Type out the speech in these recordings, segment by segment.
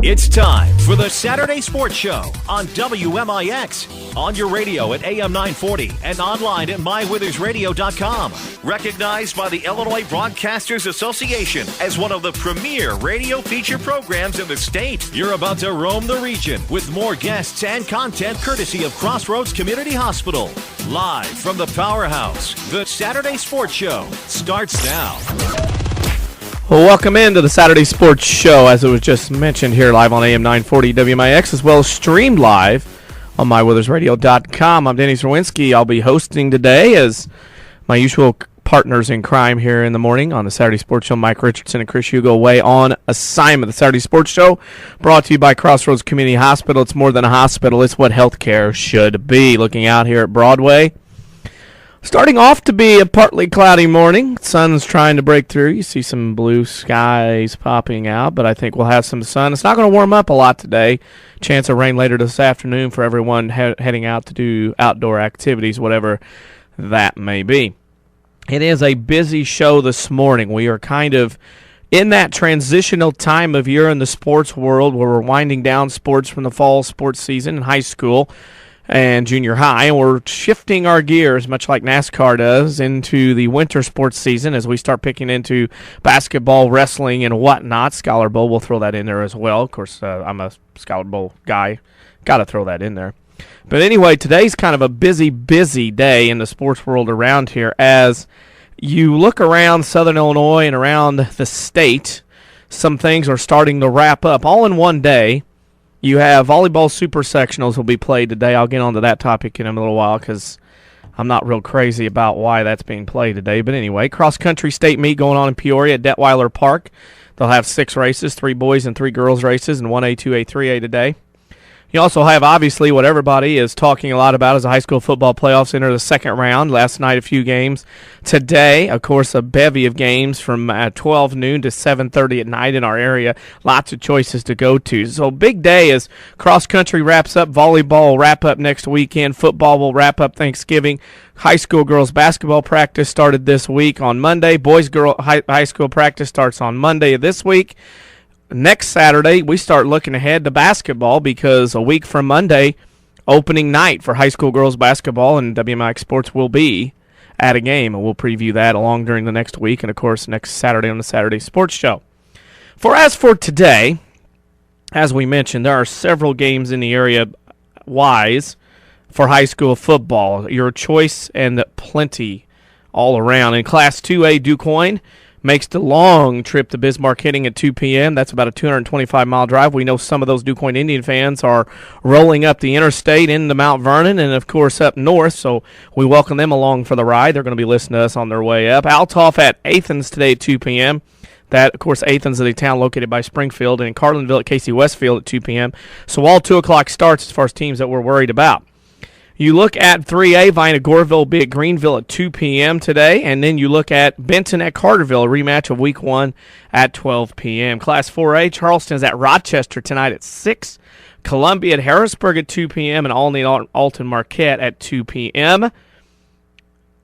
It's time for the Saturday Sports Show on WMIX. On your radio at AM 940 and online at mywithersradio.com. Recognized by the Illinois Broadcasters Association as one of the premier radio feature programs in the state. You're about to roam the region with more guests and content courtesy of Crossroads Community Hospital. Live from the Powerhouse, the Saturday Sports Show starts now. Well, welcome into the Saturday Sports Show, as it was just mentioned here live on AM 940 WMIX, as well as streamed live on mywithersradio.com. I'm Danny Zerwinski. I'll be hosting today as my usual partners in crime here in the morning on the Saturday Sports Show. Mike Richardson and Chris Hugo away on assignment. The Saturday Sports Show brought to you by Crossroads Community Hospital. It's more than a hospital. It's what healthcare should be. Looking out here at Broadway. Starting off to be a partly cloudy morning. Sun's trying to break through. You see some blue skies popping out, but I think we'll have some sun. It's not going to warm up a lot today. Chance of rain later this afternoon for everyone heading out to do outdoor activities, whatever that may be. It is a busy show this morning. We are kind of in that transitional time of year in the sports world where we're winding down sports from the fall sports season in high school and junior high, and we're shifting our gears, much like NASCAR does, into the winter sports season as we start picking into basketball, wrestling, and whatnot. Scholar Bowl, we'll throw that in there as well. Of course, I'm a Scholar Bowl guy. Got to throw that in there. But anyway, today's kind of a busy day in the sports world around here. As you look around Southern Illinois and around the state, some things are starting to wrap up all in one day. You have volleyball super sectionals will be played today. I'll get onto that topic in a little while because I'm not real crazy about why that's being played today. But anyway, cross-country state meet going on in Peoria at Detweiler Park. They'll have 6 races, 3 boys and 3 girls races, and 1A, 2A, 3A today. You also have, obviously, what everybody is talking a lot about is the high school football playoffs enter the second round. Last night, a few games. Today, of course, a bevy of games from 12 noon to 7:30 at night in our area. Lots of choices to go to. So big day as cross-country wraps up. Volleyball will wrap up next weekend. Football will wrap up Thanksgiving. High school girls basketball practice started this week on Monday. Boys high school practice starts on Monday of this week. Next Saturday, we start looking ahead to basketball because a week from Monday, opening night for high school girls basketball, and WMIX Sports will be at a game, and we'll preview that along during the next week and, of course, next Saturday on the Saturday Sports Show. As for today, as we mentioned, there are several games in the area wise for high school football. Your choice and plenty all around. In Class 2A, Quoin makes the long trip to Bismarck, hitting at 2 p.m. That's about a 225-mile drive. We know some of those DuQuoin Indian fans are rolling up the interstate into Mount Vernon and, of course, up north, so we welcome them along for the ride. They're going to be listening to us on their way up. Altoff at Athens today at 2 p.m. That, of course, Athens is a town located by Springfield, and in Carlinville at Casey Westfield at 2 p.m. So all 2 o'clock starts as far as teams that we're worried about. You look at 3A, Vina Goreville will be at Greenville at 2 p.m. today, and then you look at Benton at Carterville, a rematch of Week 1 at 12 p.m. Class 4A, Charleston's at Rochester tonight at 6, Columbia at Harrisburg at 2 p.m., and Alney Alton Marquette at 2 p.m.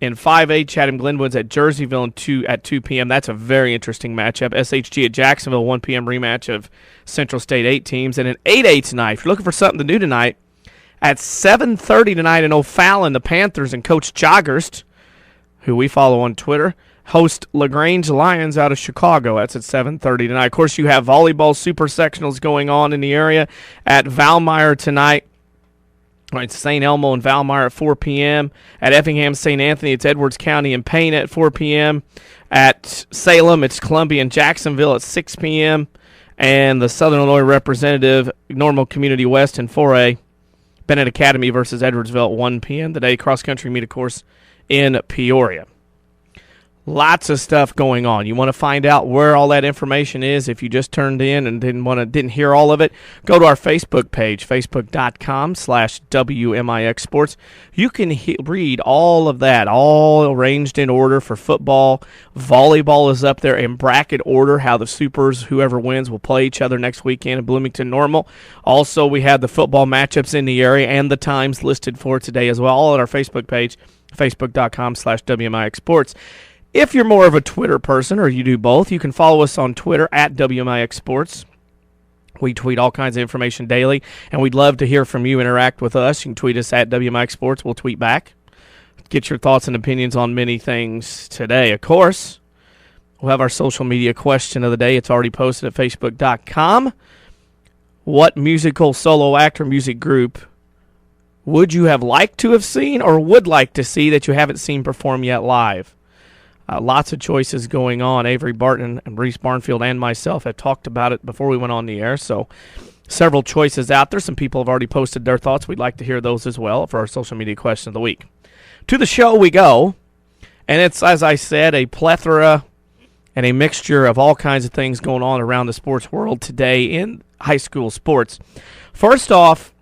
In 5A, Chatham Glenwood's at Jerseyville at 2 p.m. That's a very interesting matchup. SHG at Jacksonville, 1 p.m. rematch of Central State 8 teams. And in 8A tonight, if you're looking for something to do tonight, at 7:30 tonight in O'Fallon, the Panthers and Coach Joggers, who we follow on Twitter, host LaGrange Lions out of Chicago. That's at 7:30 tonight. Of course, you have volleyball super sectionals going on in the area at Valmeyer tonight. All right, St. Elmo and Valmeyer at 4 p.m. At Effingham, St. Anthony, it's Edwards County and Payne at 4 p.m. At Salem, it's Columbia and Jacksonville at 6 p.m. And the Southern Illinois representative, Normal Community West in 4A, Bennett Academy versus Edwardsville at 1 p.m. Today, cross-country meet, of course, in Peoria. Lots of stuff going on. You want to find out where all that information is. If you just turned in and didn't hear all of it, go to our Facebook page, facebook.com/WMIX Sports. You can read all of that, all arranged in order for football. Volleyball is up there in bracket order, how the Supers, whoever wins, will play each other next weekend in Bloomington Normal. Also, we have the football matchups in the area and the times listed for today as well, all at our Facebook page, facebook.com/WMIX Sports. If you're more of a Twitter person, or you do both, you can follow us on Twitter at WMIX Sports. We tweet all kinds of information daily, and we'd love to hear from you, interact with us. You can tweet us at WMIX Sports. We'll tweet back. Get your thoughts and opinions on many things today. Of course, we'll have our social media question of the day. It's already posted at Facebook.com. What musical solo act or music group would you have liked to have seen or would like to see that you haven't seen perform yet live? Lots of choices going on. Avery Barton and Reis Barnfield and myself have talked about it before we went on the air, so several choices out there. Some people have already posted their thoughts. We'd like to hear those as well for our social media question of the week. To the show we go, and it's, as I said, a plethora and a mixture of all kinds of things going on around the sports world today in high school sports. First off,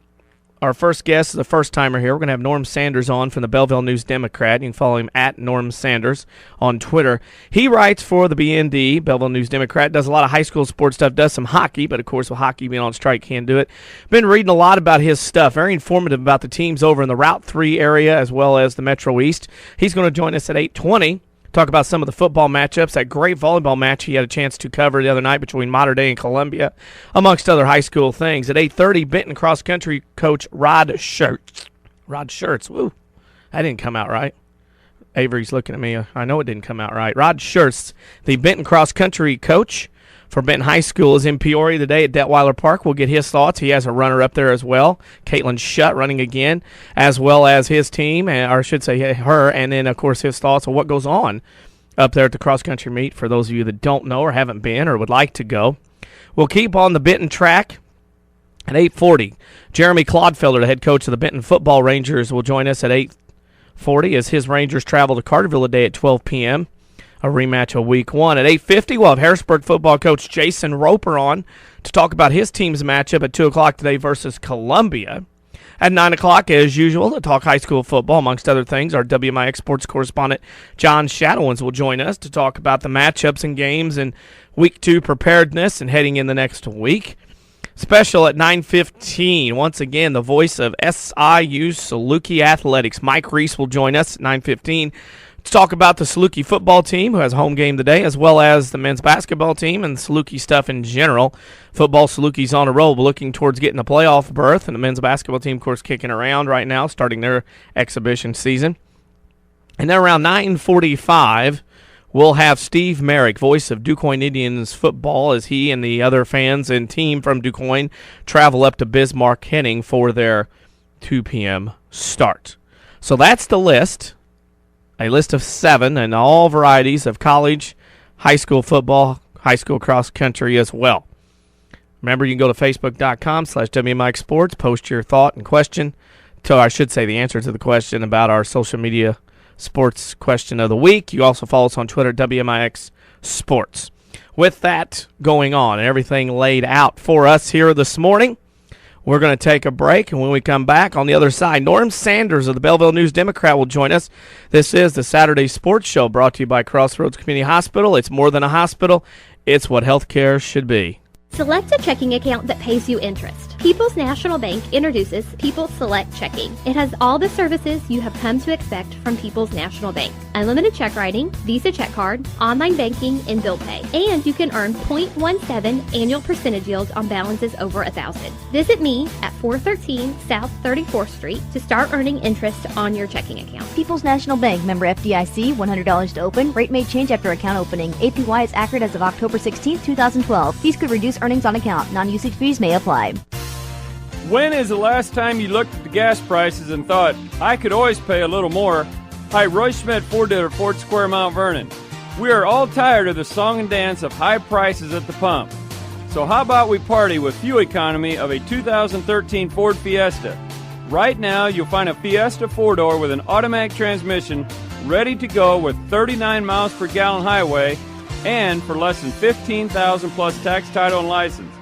our first guest is a first-timer here. We're going to have Norm Sanders on from the Belleville News-Democrat. You can follow him at Norm Sanders on Twitter. He writes for the BND, Belleville News-Democrat, does a lot of high school sports stuff, does some hockey, but of course with hockey being on strike, can't do it. Been reading a lot about his stuff, very informative about the teams over in the Route 3 area as well as the Metro East. He's going to join us at 8:20. Talk about some of the football matchups. That great volleyball match he had a chance to cover the other night between Mater Dei and Columbia, amongst other high school things. At 8:30, Benton cross-country coach Rod Shurtz. Woo, that didn't come out right. Avery's looking at me. I know it didn't come out right. Rod Shurtz, the Benton cross-country coach for Benton High School, is in Peoria today at Detweiler Park. We'll get his thoughts. He has a runner up there as well, Caitlin Shutt, running again, as well as his team, or I should say her, and then, of course, his thoughts on what goes on up there at the cross-country meet for those of you that don't know or haven't been or would like to go. We'll keep on the Benton track at 8:40. Jeremy Clodfelder, the head coach of the Benton Football Rangers, will join us at 8:40 as his Rangers travel to Carterville today at 12 p.m., a rematch of Week 1. At 8:50, we'll have Harrisburg football coach Jason Roper on to talk about his team's matchup at 2 o'clock today versus Columbia. At 9 o'clock, as usual, to talk high school football, amongst other things, our WMIX sports correspondent John Shadowens will join us to talk about the matchups and games and Week 2 preparedness and heading in the next week. Special at 9:15, once again, the voice of SIU Saluki Athletics, Mike Reis, will join us at 9:15 to talk about the Saluki football team, who has a home game today, as well as the men's basketball team and Saluki stuff in general. Football, Saluki's on a roll, but looking towards getting a playoff berth, and the men's basketball team, of course, kicking around right now, starting their exhibition season. And then around 9:45, we'll have Steve Marek, voice of Quoin Indians football, as he and the other fans and team from Quoin travel up to Bismarck, heading for their 2 p.m. start. So that's the list. A list of 7 and all varieties of college, high school football, high school cross country as well. Remember, you can go to Facebook.com/WMIX Sports, post your thought and question, I should say the answer to the question about our social media sports question of the week. You also follow us on Twitter, WMIX Sports. With that going on and everything laid out for us here this morning, we're going to take a break, and when we come back on the other side, Norm Sanders of the Belleville News-Democrat will join us. This is the Saturday Sports Show brought to you by Crossroads Community Hospital. It's more than a hospital. It's what healthcare should be. Select a checking account that pays you interest. People's National Bank introduces People's Select Checking. It has all the services you have come to expect from People's National Bank. Unlimited check writing, Visa check card, online banking, and bill pay. And you can earn 0.17 annual percentage yield on balances over $1,000. Visit me at 413 South 34th Street to start earning interest on your checking account. People's National Bank, member FDIC, $100 to open. Rate may change after account opening. APY is accurate as of October 16, 2012. Fees could reduce earnings on account. Non-usage fees may apply. When is the last time you looked at the gas prices and thought, I could always pay a little more? Hi, Roy Schmidt, Ford dealer, Ford Square, Mount Vernon. We are all tired of the song and dance of high prices at the pump. So how about we party with fuel economy of a 2013 Ford Fiesta? Right now, you'll find a Fiesta 4-door with an automatic transmission ready to go with 39 miles per gallon highway and for less than $15,000 plus tax, title, and license.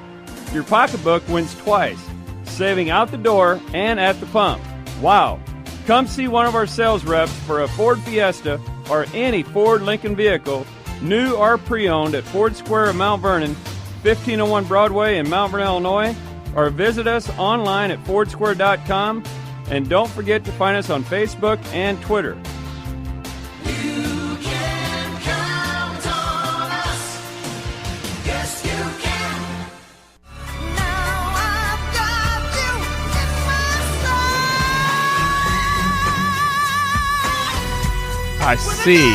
Your pocketbook wins twice, saving out the door and at the pump. Wow. Come see one of our sales reps for a Ford Fiesta or any Ford Lincoln vehicle, new or pre-owned, at Ford Square of Mount Vernon, 1501 Broadway in Mount Vernon, Illinois, or visit us online at fordsquare.com. And don't forget to find us on Facebook and Twitter. I see.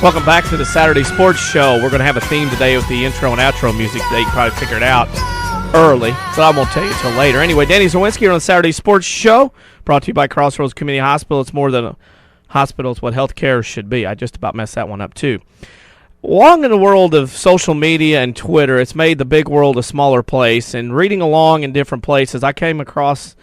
Welcome back to the Saturday Sports Show. We're going to have a theme today with the intro and outro music today. You can probably figure it out early, so I won't tell you until later. Anyway, Danny Zawinski here on the Saturday Sports Show, brought to you by Crossroads Community Hospital. It's more than a hospital. It's what healthcare should be. I just about messed that one up, too. Along in the world of social media and Twitter, it's made the big world a smaller place. And reading along in different places, I came across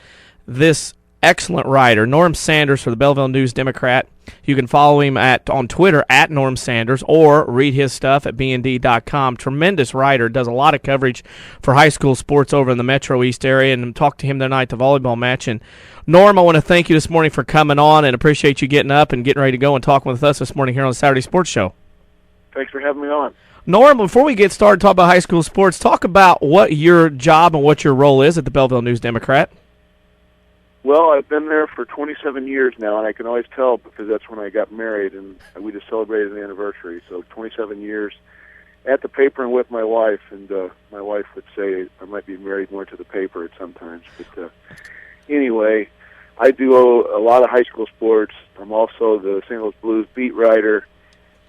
this excellent writer, Norm Sanders for the Belleville News-Democrat. You can follow him on Twitter at Norm Sanders or read his stuff at bnd.com. Tremendous writer, does a lot of coverage for high school sports over in the Metro East area, and talked to him the night at the volleyball match. And Norm, I want to thank you this morning for coming on and appreciate you getting up and getting ready to go and talking with us this morning here on the Saturday Sports Show. Thanks for having me on. Norm, before we get started talking about high school sports, talk about what your job and what your role is at the Belleville News-Democrat. Well, I've been there for 27 years now, and I can always tell because that's when I got married, and we just celebrated an anniversary. So 27 years at the paper and with my wife, and my wife would say I might be married more to the paper at sometimes. But anyway, I do a lot of high school sports. I'm also the St. Louis Blues beat writer,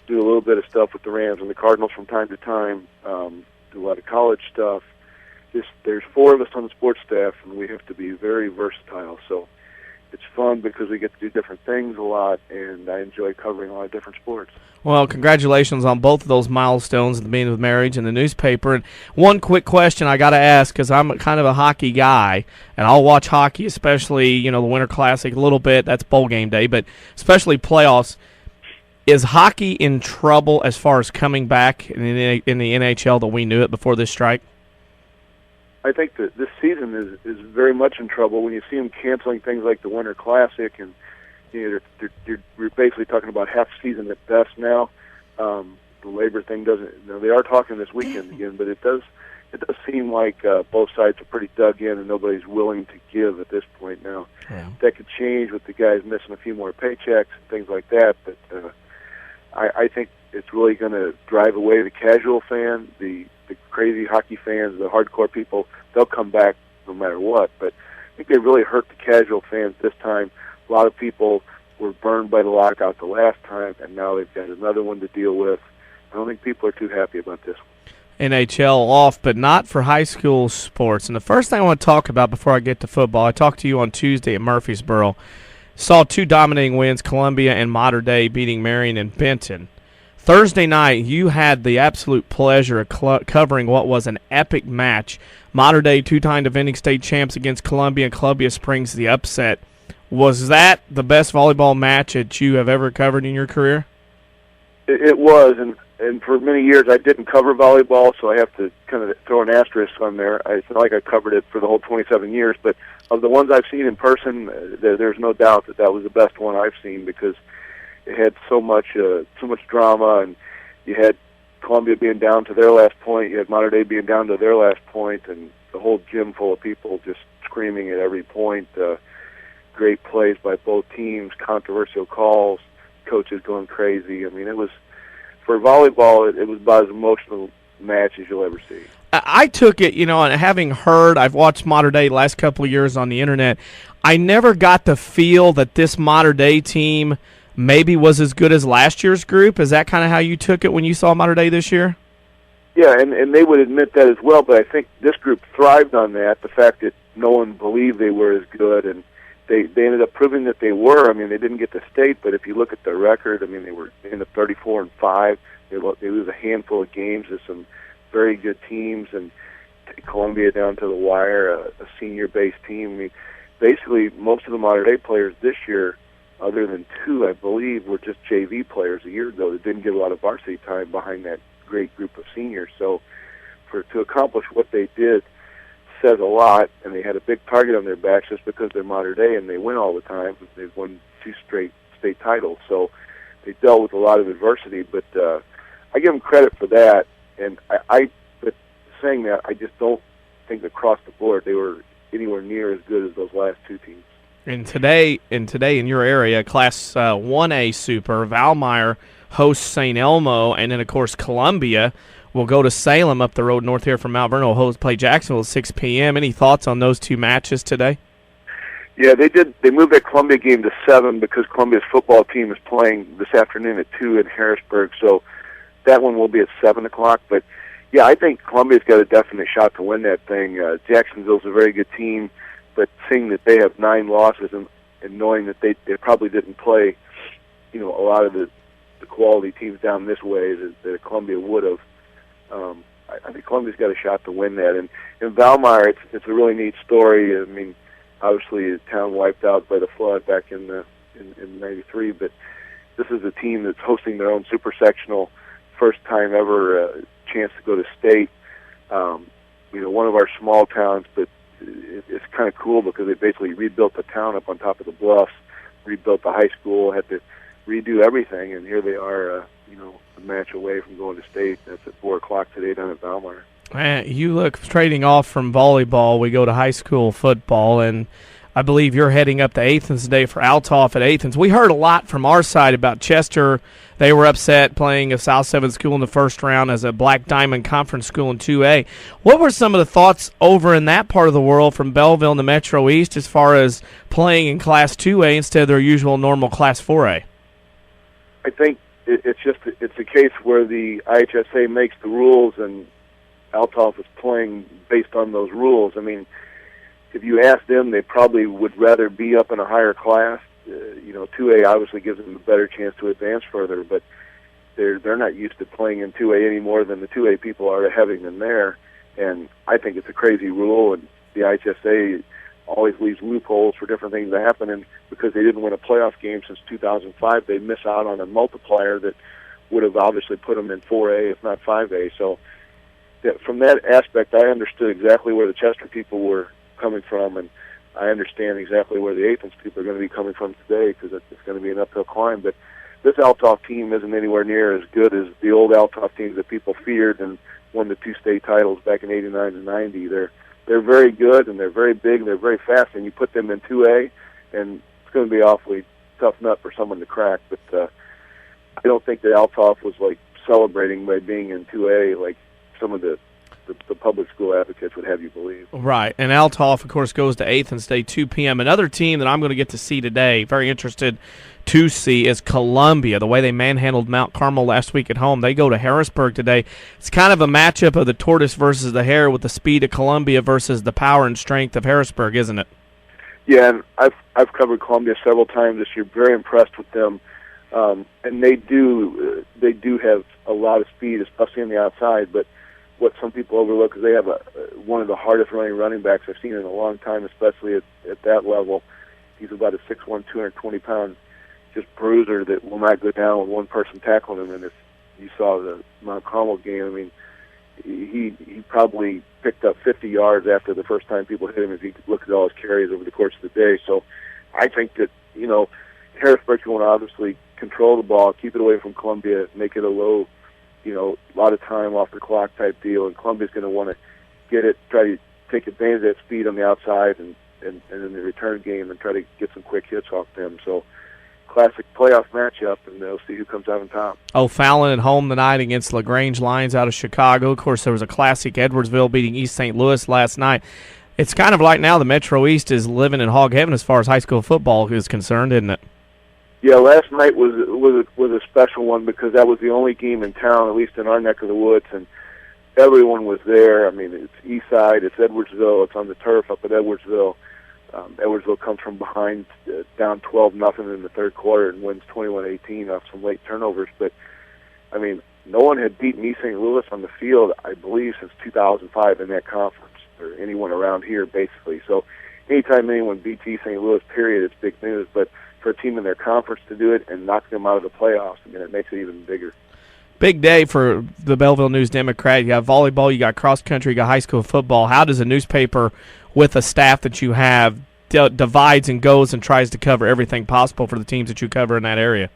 do a little bit of stuff with the Rams and the Cardinals from time to time, do a lot of college stuff. There's 4 of us on the sports staff, and we have to be very versatile. So it's fun because we get to do different things a lot, and I enjoy covering a lot of different sports. Well, congratulations on both of those milestones at the beginning of marriage and the newspaper. And one quick question I got to ask, because I'm kind of a hockey guy, and I'll watch hockey, especially the Winter Classic a little bit. That's bowl game day, but especially playoffs. Is hockey in trouble as far as coming back in the NHL that we knew it before this strike? I think that this season is very much in trouble when you see them canceling things like the Winter Classic, and you're basically talking about half season at best now. The labor thing doesn't. They are talking this weekend again, but it does seem like both sides are pretty dug in, and nobody's willing to give at this point now. Yeah. That could change with the guys missing a few more paychecks and things like that, but I think it's really going to drive away the casual fan, the crazy hockey fans, the hardcore people. They'll come back no matter what, but I think they really hurt the casual fans this time. A lot of people were burned by the lockout the last time, and now they've got another one to deal with. I don't think people are too happy about this one. NHL off, but not for high school sports. And the first thing I want to talk about before I get to football, I talked to you on Tuesday at Murfreesboro. Saw 2 dominating wins, Columbia and Mater Dei beating Marion and Benton. Thursday night, you had the absolute pleasure of covering what was an epic match. Mater Dei, 2-time defending state champs against Columbia, and Columbia Springs the upset. Was that the best volleyball match that you have ever covered in your career? It was, and for many years I didn't cover volleyball, so I have to kind of throw an asterisk on there. It's not like I covered it for the whole 27 years, but of the ones I've seen in person, there's no doubt that was the best one I've seen because it had so much drama, and you had Columbia being down to their last point, you had Mater Dei being down to their last point, and the whole gym full of people just screaming at every point. Great plays by both teams, controversial calls, coaches going crazy. I mean, it was, for volleyball, it was about as emotional match as you'll ever see. I took it, and having heard, I've watched Mater Dei the last couple of years on the internet, I never got the feel that this Mater Dei team maybe was as good as last year's group. Is that kind of how you took it when you saw Mater Dei this year? Yeah, and they would admit that as well, but I think this group thrived on that, the fact that no one believed they were as good, and they ended up proving that they were. I mean, they didn't get the state, but if you look at their record, I mean, they were in the 34-5. They lose a handful of games to some very good teams, and Columbia down to the wire, a senior-based team. I mean, basically, most of the Mater Dei players this year, other than 2, I believe, were just JV players a year ago that didn't get a lot of varsity time behind that great group of seniors. So to accomplish what they did says a lot, and they had a big target on their backs just because they're Mater Dei and they win all the time. They've won 2 straight state titles, so they dealt with a lot of adversity, but I give them credit for that, and but saying that, I just don't think across the board they were anywhere near as good as those last 2 teams. And today in your area, Class 1A Super, Valmeyer hosts St. Elmo, and then, of course, Columbia will go to Salem up the road north here from Mount Vernon. Will play Jacksonville at 6 p.m. Any thoughts on those 2 matches today? Yeah, they did. They moved that Columbia game to 7 because Columbia's football team is playing this afternoon at 2 in Harrisburg. So that one will be at 7 o'clock. But yeah, I think Columbia's got a definite shot to win that thing. Jacksonville's a very good team, but seeing that they have 9 losses and knowing that they probably didn't play, a lot of the quality teams down this way that Columbia would have. I think Columbia's got a shot to win that. And in Valmeyer, it's a really neat story. I mean, obviously, the town wiped out by the flood back in '93, but this is a team that's hosting their own super sectional, first time ever chance to go to state. One of our small towns, but it's kind of cool because they basically rebuilt the town up on top of the bluffs, rebuilt the high school, had to redo everything, and here they are, a match away from going to state. That's at 4 o'clock today down at Valmeyer. You look trading off from volleyball. We go to high school football, and I believe you're heading up to Athens today for Althoff at Athens. We heard a lot from our side about Chester. They were upset playing a South 7 school in the first round as a Black Diamond Conference school in 2A. What were some of the thoughts over in that part of the world from Belleville and the Metro East as far as playing in Class 2A instead of their usual normal Class 4A? I think it's a case where the IHSA makes the rules and Althoff is playing based on those rules. I mean, if you ask them, they probably would rather be up in a higher class. 2A obviously gives them a better chance to advance further, but they're not used to playing in 2A any more than the 2A people are having them there. And I think it's a crazy rule, and the IHSA always leaves loopholes for different things to happen. And because they didn't win a playoff game since 2005, they miss out on a multiplier that would have obviously put them in 4A, if not 5A. So from that aspect, I understood exactly where the Chester people were coming from, and I understand exactly where the Athens people are going to be coming from today because it's going to be an uphill climb. But this Althoff team isn't anywhere near as good as the old Althoff teams that people feared and won the 2 state titles back in '89 and '90. They're very good, and they're very big, and they're very fast, and you put them in 2A, and it's going to be an awfully tough nut for someone to crack. But I don't think that Althoff was, celebrating by being in 2A like some of the public school advocates would have you believe. Right, and Althoff, of course, goes to Athens today, 2 p.m. Another team that I'm going to get to see today, very interested to see, is Columbia. The way they manhandled Mount Carmel last week at home, they go to Harrisburg today. It's kind of a matchup of the tortoise versus the hare with the speed of Columbia versus the power and strength of Harrisburg, isn't it? Yeah, and I've covered Columbia several times this year. Very impressed with them, and they do have a lot of speed, especially on the outside. But what some people overlook is they have one of the hardest running backs I've seen in a long time, especially at that level. He's about a 6'1", 220-pound just bruiser that will not go down with one person tackling him. And if you saw the Mount Carmel game, I mean, he probably picked up 50 yards after the first time people hit him if you look at all his carries over the course of the day. So I think that, Harrisburg's going to obviously control the ball, keep it away from Columbia, make it a low, a lot of time off the clock type deal, and Columbia's going to want to get it, try to take advantage of that speed on the outside and in the return game and try to get some quick hits off them. So classic playoff matchup, and they'll see who comes out on top. O'Fallon at home tonight against LaGrange Lions out of Chicago. Of course, there was a classic Edwardsville beating East St. Louis last night. It's kind of like now the Metro East is living in hog heaven as far as high school football is concerned, isn't it? Yeah, last night was a special one because that was the only game in town, at least in our neck of the woods, and everyone was there. I mean, it's East Side, it's Edwardsville, it's on the turf up at Edwardsville. Edwardsville comes from behind, down 12-0 in the third quarter and wins 21-18 off some late turnovers. But, I mean, no one had beaten East St. Louis on the field, I believe, since 2005 in that conference, or anyone around here, basically. So anytime anyone beats East St. Louis, period, it's big news. But for a team in their conference to do it and knock them out of the playoffs, I mean, it makes it even bigger. Big day for the Belleville News-Democrat. You got volleyball, you got cross-country, you got high school football. How does a newspaper with a staff that you have divides and goes and tries to cover everything possible for the teams that you cover in that area?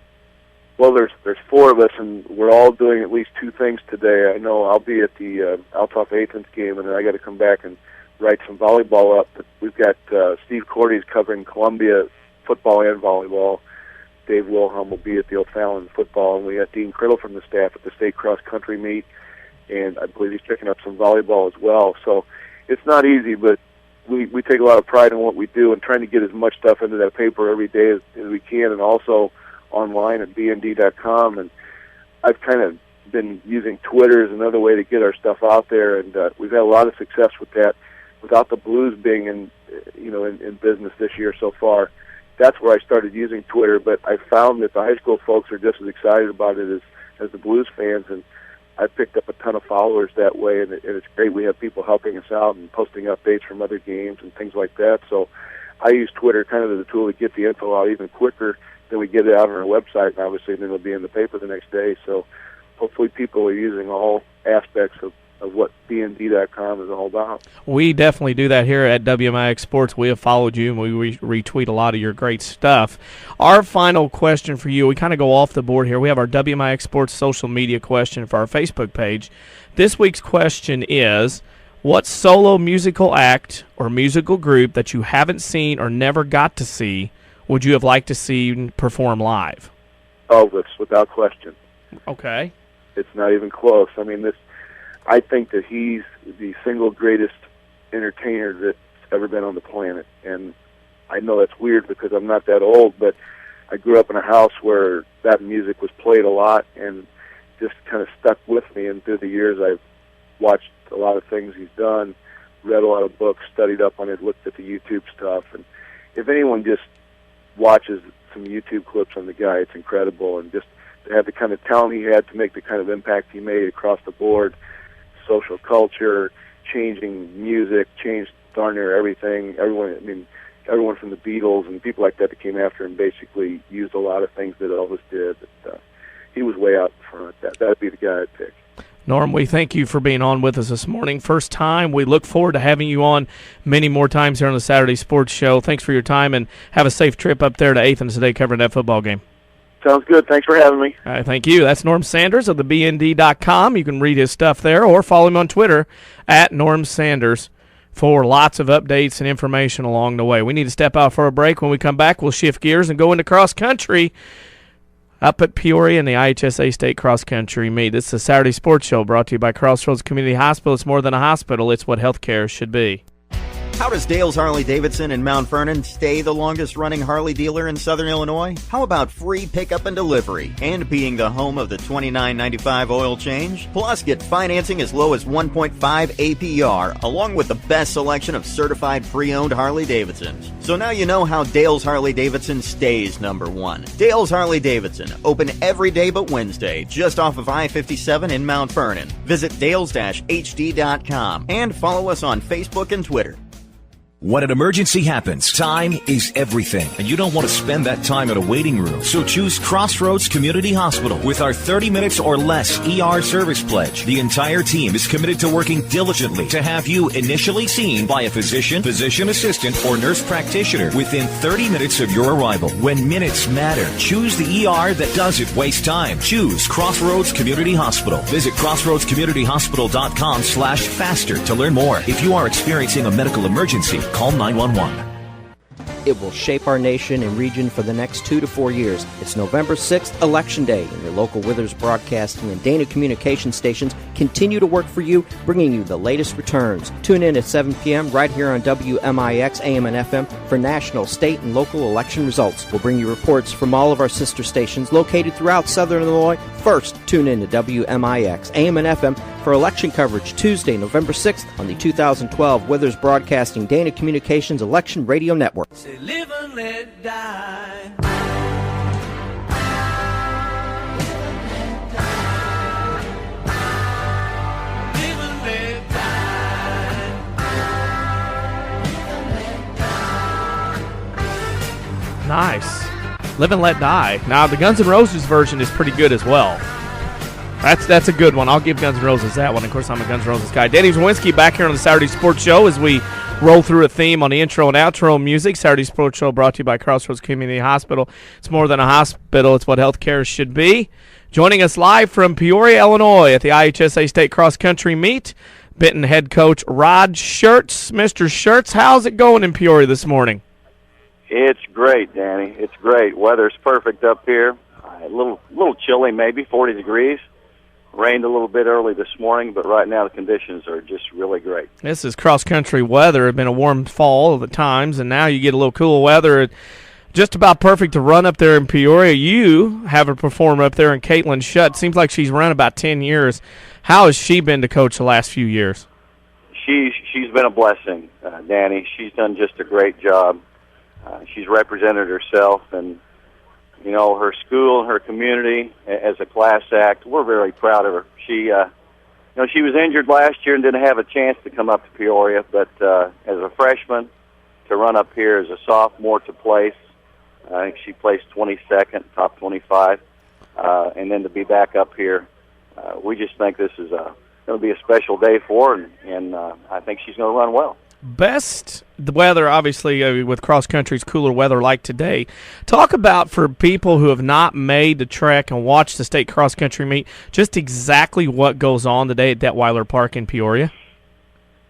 Well, there's 4 of us, and we're all doing at least 2 things today. I know I'll be at the Althoff Athens game, and then I got to come back and write some volleyball up. But we've got Steve Cordy's covering Columbia football and volleyball. Dave Wilhelm will be at the O'Fallon football, and we got Dean Criddle from the staff at the state cross-country meet, and I believe he's picking up some volleyball as well. So it's not easy, but we take a lot of pride in what we do and trying to get as much stuff into that paper every day as we can, and also online at bnd.com. And I've kind of been using Twitter as another way to get our stuff out there, and we've had a lot of success with that. Without the Blues being in business this year so far, that's where I started using Twitter. But I found that the high school folks are just as excited about it as the Blues fans, and I picked up a ton of followers that way, and it's great. We have people helping us out and posting updates from other games and things like that. So I use Twitter kind of as a tool to get the info out even quicker than we get it out on our website, and obviously then it'll be in the paper the next day. So hopefully people are using all aspects of what BND.com is all about. We definitely do that here at WMIX Sports. We have followed you, and we retweet a lot of your great stuff. Our final question for you, we kind of go off the board here. We have our WMIX Sports social media question for our Facebook page. This week's question is, what solo musical act or musical group that you haven't seen or never got to see would you have liked to see perform live? Elvis, without question. Okay. It's not even close. I mean, I think that he's the single greatest entertainer that's ever been on the planet. And I know that's weird because I'm not that old, but I grew up in a house where that music was played a lot and just kind of stuck with me. And through the years, I've watched a lot of things he's done, read a lot of books, studied up on it, looked at the YouTube stuff. And if anyone just watches some YouTube clips on the guy, it's incredible. And just to have the kind of talent he had to make the kind of impact he made across the board, social culture, changing music, changed darn near everything. Everyone from the Beatles and people like that came after him basically used a lot of things that Elvis did. He was way out in front. That'd be the guy I'd pick. Norm, we thank you for being on with us this morning. First time. We look forward to having you on many more times here on the Saturday Sports Show. Thanks for your time, and have a safe trip up there to Athens today covering that football game. Sounds good. Thanks for having me. All right, thank you. That's Norm Sanders of the BND.com. You can read his stuff there or follow him on Twitter at Norm Sanders for lots of updates and information along the way. We need to step out for a break. When we come back, we'll shift gears and go into cross country up at Peoria in the IHSA State Cross Country Meet. This is a Saturday Sports Show brought to you by Crossroads Community Hospital. It's more than a hospital. It's what healthcare should be. How does Dale's Harley-Davidson in Mount Vernon stay the longest-running Harley dealer in Southern Illinois? How about free pickup and delivery and being the home of the $29.95 oil change? Plus, get financing as low as 1.5 APR, along with the best selection of certified pre-owned Harley-Davidsons. So now you know how Dale's Harley-Davidson stays number one. Dale's Harley-Davidson, open every day but Wednesday, just off of I-57 in Mount Vernon. Visit dales-hd.com and follow us on Facebook and Twitter. When an emergency happens, time is everything, and you don't want to spend that time in a waiting room. So choose Crossroads Community Hospital. With our 30 minutes or less ER service pledge, the entire team is committed to working diligently to have you initially seen by a physician, physician assistant, or nurse practitioner within 30 minutes of your arrival. When minutes matter, choose the ER that doesn't waste time. Choose Crossroads Community Hospital. Visit crossroadscommunityhospital.com/faster to learn more. If you are experiencing a medical emergency, call 911. It will shape our nation and region for the next 2 to 4 years. It's November 6th, Election Day, and your local Withers Broadcasting and Dana Communication stations continue to work for you, bringing you the latest returns. Tune in at 7 p.m. right here on WMIX AM and FM for national, state, and local election results. We'll bring you reports from all of our sister stations located throughout Southern Illinois. First, tune in to WMIX AM and FM for election coverage Tuesday, November 6th on the 2012 Withers Broadcasting Dana Communications Election Radio Network. Say live and let die. Live and let die. Nice. Live and Let Die. Now, the Guns N' Roses version is pretty good as well. That's a good one. I'll give Guns N' Roses that one. Of course, I'm a Guns N' Roses guy. Danny Zawinski back here on the Saturday Sports Show as we roll through a theme on the intro and outro music. Saturday Sports Show brought to you by Crossroads Community Hospital. It's more than a hospital. It's what healthcare should be. Joining us live from Peoria, Illinois at the IHSA State Cross Country Meet, Benton head coach Rod Shurtz. Mr. Shurtz, how's it going in Peoria this morning? It's great, Danny. It's great. Weather's perfect up here. A little chilly, maybe 40 degrees. rained a little bit early this morning, but right now the conditions are just really great. This is cross-country weather. It's been a warm fall at times, and now you get a little cool weather. Just about perfect to run up there in Peoria. You have her perform up there in Caitlin Shurtz. Seems like she's run about 10 years. How has she been to coach the last few years? She's been a blessing, Danny. She's done just a great job. She's represented herself and, you know, her school and her community as a class act. We're very proud of her. She, you know, she was injured last year and didn't have a chance to come up to Peoria, but as a freshman, to run up here as a sophomore to place, I think she placed 22nd, top 25, and then to be back up here, we just think this is going to be a special day for her, and I think she's going to run well. Best the weather, obviously, with cross-country's cooler weather like today. Talk about, for people who have not made the trek and watched the state cross-country meet, just exactly what goes on today at Detweiler Park in Peoria.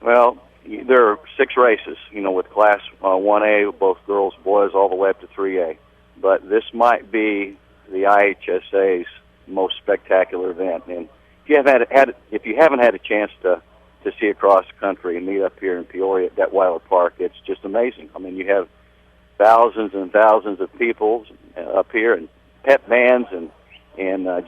Well, there are 6 races, you know, with Class 1A, both girls, boys, all the way up to 3A. But this might be the IHSA's most spectacular event. And if you haven't had a chance to see a cross country and meet up here in Peoria at Detweiler Park, it's just amazing. I mean, you have thousands and thousands of people up here, and pep bands, and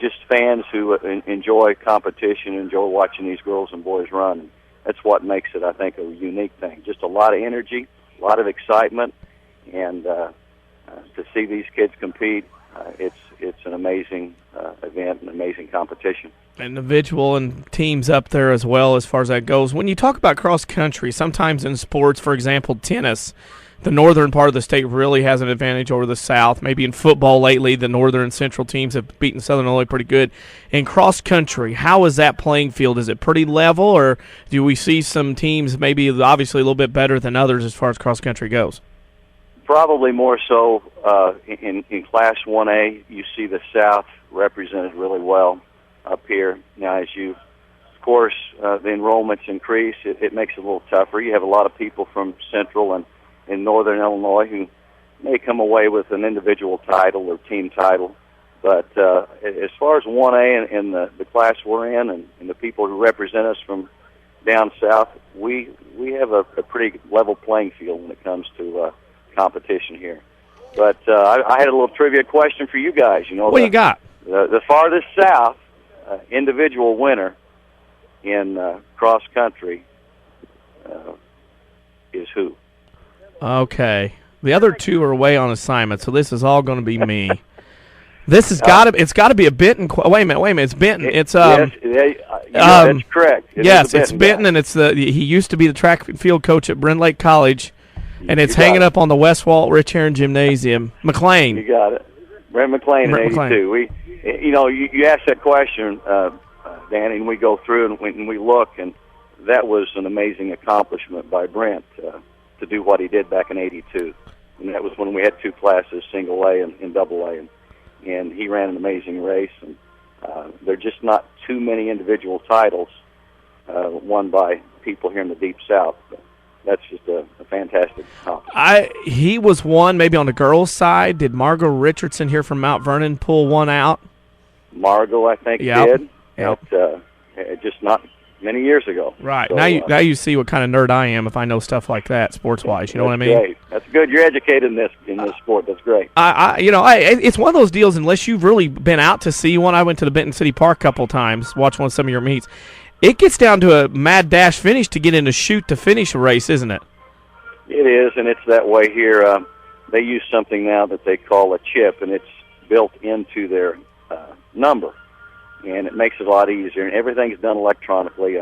just fans who enjoy competition, enjoy watching these girls and boys run. That's what makes it, I think, a unique thing. Just a lot of energy, a lot of excitement, and to see these kids compete, it's an amazing event, an amazing competition. Individual and teams up there as well, as far as that goes. When you talk about cross country, sometimes in sports, for example, tennis, the northern part of the state really has an advantage over the south. Maybe in football lately, the northern and central teams have beaten Southern Illinois pretty good. In cross country, how is that playing field? Is it pretty level, or do we see some teams maybe obviously a little bit better than others as far as cross country goes? Probably more so in Class 1A. You see the South represented really well up here. Now, as of course, the enrollments increase, it makes it a little tougher. You have a lot of people from Central and in Northern Illinois who may come away with an individual title or team title. But as far as 1A and the class we're in and the people who represent us from down south, we have a pretty level playing field when it comes to competition here. But I had a little trivia question for you guys. You know, what you got? The farthest south individual winner in cross country is who? Okay. The other 2 are away on assignment, so this is all going to be me. This has it's got to be a Benton. Wait a minute. It's Benton. It's yes, that's correct. It's Benton, and he used to be the track and field coach at Bryn Lake College, and it's hanging up on the West Walt Rich Herron Gymnasium. McLean. You got it. Brent McLean in 82. You asked that question, Danny, and we go through and we look, and that was an amazing accomplishment by Brent to do what he did back in 82. And that was when we had 2 classes, single A and double A, and he ran an amazing race. And there are just not too many individual titles won by people here in the Deep South. But that's just a fantastic accomplishment. He was one maybe on the girls' side. Did Margot Richardson here from Mount Vernon pull one out? Margot, I think, did. Just not many years ago. Right. So, now you see what kind of nerd I am if I know stuff like that sports-wise. You know what I mean? Great. That's good. You're educated in this sport. That's great. It's one of those deals, unless you've really been out to see one. I went to the Benton City Park a couple times, watched some of your meets. It gets down to a mad dash finish to get in a chute to finish a race, isn't it? It is, and it's that way here. They use something now that they call a chip, and it's built into their number, and it makes it a lot easier. And everything's done electronically.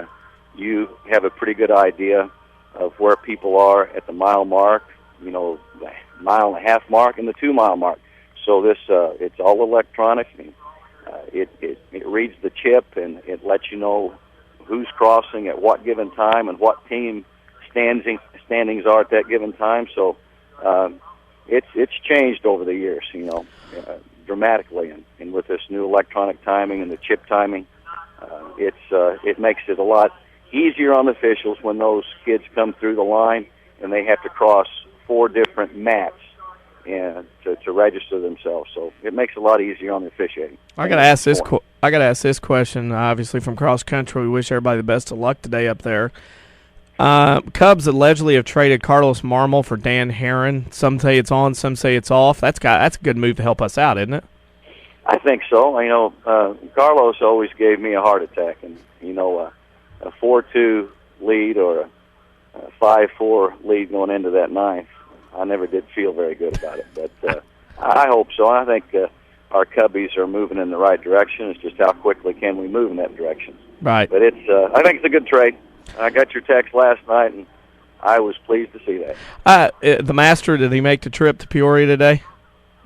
You have a pretty good idea of where people are at the mile mark, the 1.5 mark, and the 2 mile mark. So this it's all electronic. And, it reads the chip, and it lets you know who's crossing at what given time and what team standings are at that given time. So it's changed over the years, dramatically. And with this new electronic timing and the chip timing, it makes it a lot easier on the officials when those kids come through the line and they have to cross 4 different mats and to register themselves. So it makes it a lot easier on the officiating. I got to ask this. I got to ask this question. Obviously, from cross country, we wish everybody the best of luck today up there. Cubs allegedly have traded Carlos Marmol for Dan Herron. Some say it's on, some say it's off. That's a good move to help us out, isn't it? I think so. Carlos always gave me a heart attack, and a 4-2 lead or a 5-4 lead going into that ninth, I never did feel very good about it. But I hope so. I think our Cubbies are moving in the right direction. It's just how quickly can we move in that direction. Right. But I think it's a good trade. I got your text last night, and I was pleased to see that. The Master, did he make the trip to Peoria today?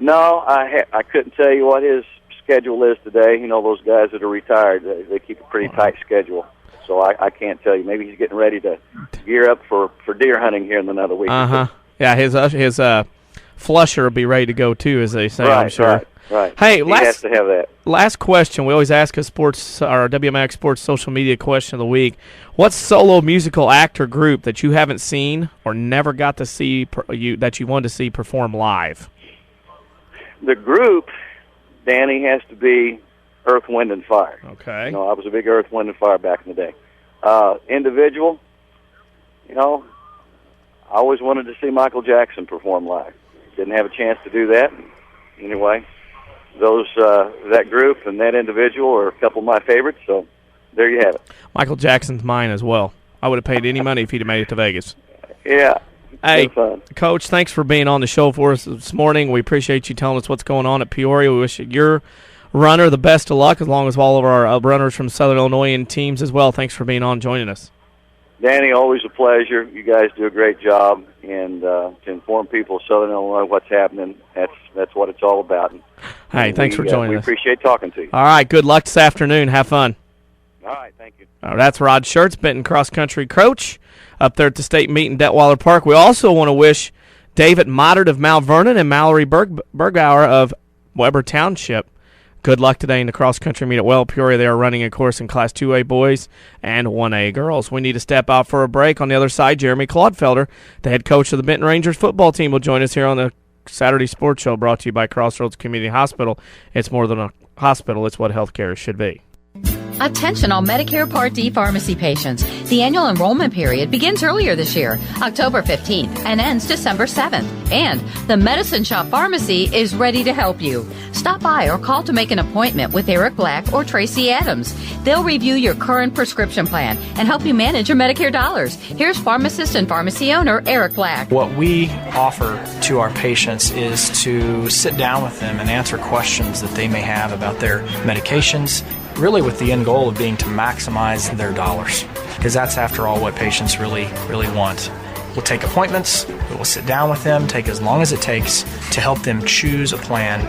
No, I couldn't tell you what his schedule is today. Those guys that are retired, they keep a pretty tight schedule. So I can't tell you. Maybe he's getting ready to gear up for deer hunting here in another week. Yeah, his flusher will be ready to go too, as they say. Right, I'm sure. Right. Hey, he has to have that. Last question. We always ask our WMIX Sports social media question of the week. What solo musical act or group that you haven't seen or never got to see that you wanted to see perform live? The group, Danny, has to be Earth, Wind, and Fire. Okay. I was a big Earth, Wind, and Fire back in the day. Individual, I always wanted to see Michael Jackson perform live. Didn't have a chance to do that. Anyway, that group and that individual are a couple of my favorites, so there you have it. Michael Jackson's mine as well. I would have paid any money if he'd have made it to Vegas. Yeah. Hey, Coach, thanks for being on the show for us this morning. We appreciate you telling us what's going on at Peoria. We wish your runner the best of luck, as long as all of our runners from Southern Illinois and teams as well. Thanks for being on, joining us. Danny, always a pleasure. You guys do a great job, and to inform people of Southern Illinois what's happening, that's what it's all about. Hey, thanks for joining us. We appreciate talking to you. All right, good luck this afternoon. Have fun. All right, thank you. That's Rod Shurtz, Benton cross-country coach up there at the state meet in Detweiler Park. We also want to wish David Moddard of Mount Vernon and Mallory Bergauer of Weber Township good luck today in the cross-country meet at Well Peoria. They are running a course in Class 2A boys and 1A girls. We need to step out for a break. On the other side, Jeremy Clodfelder, the head coach of the Benton Rangers football team, will join us here on the Saturday Sports Show, brought to you by Crossroads Community Hospital. It's more than a hospital. It's what healthcare should be. Attention all Medicare Part D pharmacy patients. The annual enrollment period begins earlier this year, October 15th, and ends December 7th. And the Medicine Shop Pharmacy is ready to help you. Stop by or call to make an appointment with Eric Black or Tracy Adams. They'll review your current prescription plan and help you manage your Medicare dollars. Here's pharmacist and pharmacy owner Eric Black. What we offer to our patients is to sit down with them and answer questions that they may have about their medications, really with the end goal of being to maximize their dollars, because that's, after all, what patients really want. We'll take appointments, we'll sit down with them, take as long as it takes to help them choose a plan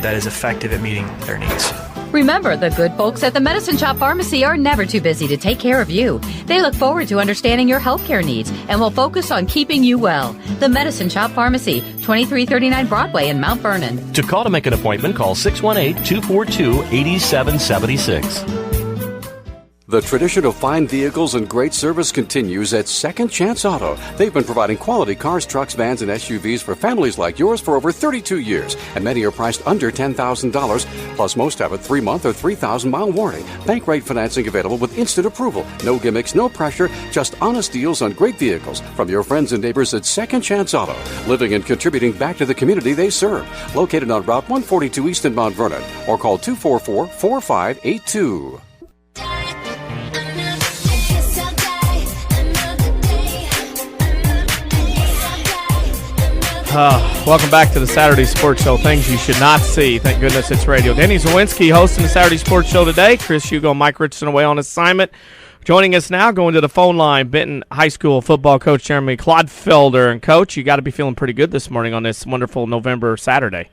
that is effective at meeting their needs. Remember, the good folks at the Medicine Shop Pharmacy are never too busy to take care of you. They look forward to understanding your healthcare needs and will focus on keeping you well. The Medicine Shop Pharmacy, 2339 Broadway in Mount Vernon. To call to make an appointment, call 618-242-8776. The tradition of fine vehicles and great service continues at Second Chance Auto. They've been providing quality cars, trucks, vans, and SUVs for families like yours for over 32 years, and many are priced under $10,000. Plus, most have a 3-month or 3,000-mile warranty. Bank rate financing available with instant approval. No gimmicks, no pressure, just honest deals on great vehicles from your friends and neighbors at Second Chance Auto, living and contributing back to the community they serve. Located on Route 142 East in Mount Vernon, or call 244-4582. Welcome back to the Saturday Sports Show. Things you should not see. Thank goodness it's radio. Denny Zawinski hosting the Saturday Sports Show today. Chris Hugo, Mike Richardson away on assignment. Joining us now, going to the phone line, Benton High School football coach Jeremy Clodfelder. And, Coach, you got to be feeling pretty good this morning on this wonderful November Saturday.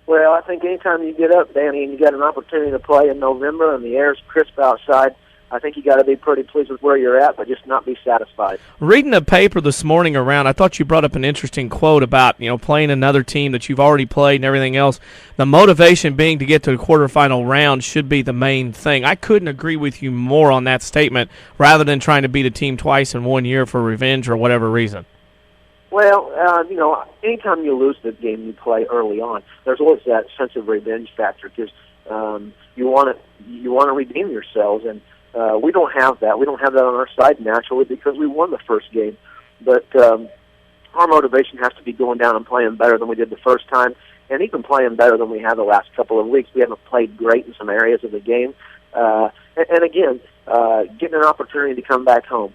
Well, I think anytime you get up, Danny, and you got an opportunity to play in November and the air's crisp outside, I think you got to be pretty pleased with where you're at, but just not be satisfied. Reading the paper this morning around, I thought you brought up an interesting quote about, playing another team that you've already played and everything else. The motivation being to get to the quarterfinal round should be the main thing. I couldn't agree with you more on that statement, rather than trying to beat a team twice in 1 year for revenge or whatever reason. Well, anytime you lose the game you play early on, there's always that sense of revenge factor because you want to redeem yourselves, and we don't have that. We don't have that on our side naturally because we won the first game. But our motivation has to be going down and playing better than we did the first time, and even playing better than we have the last couple of weeks. We haven't played great in some areas of the game. And again, getting an opportunity to come back home.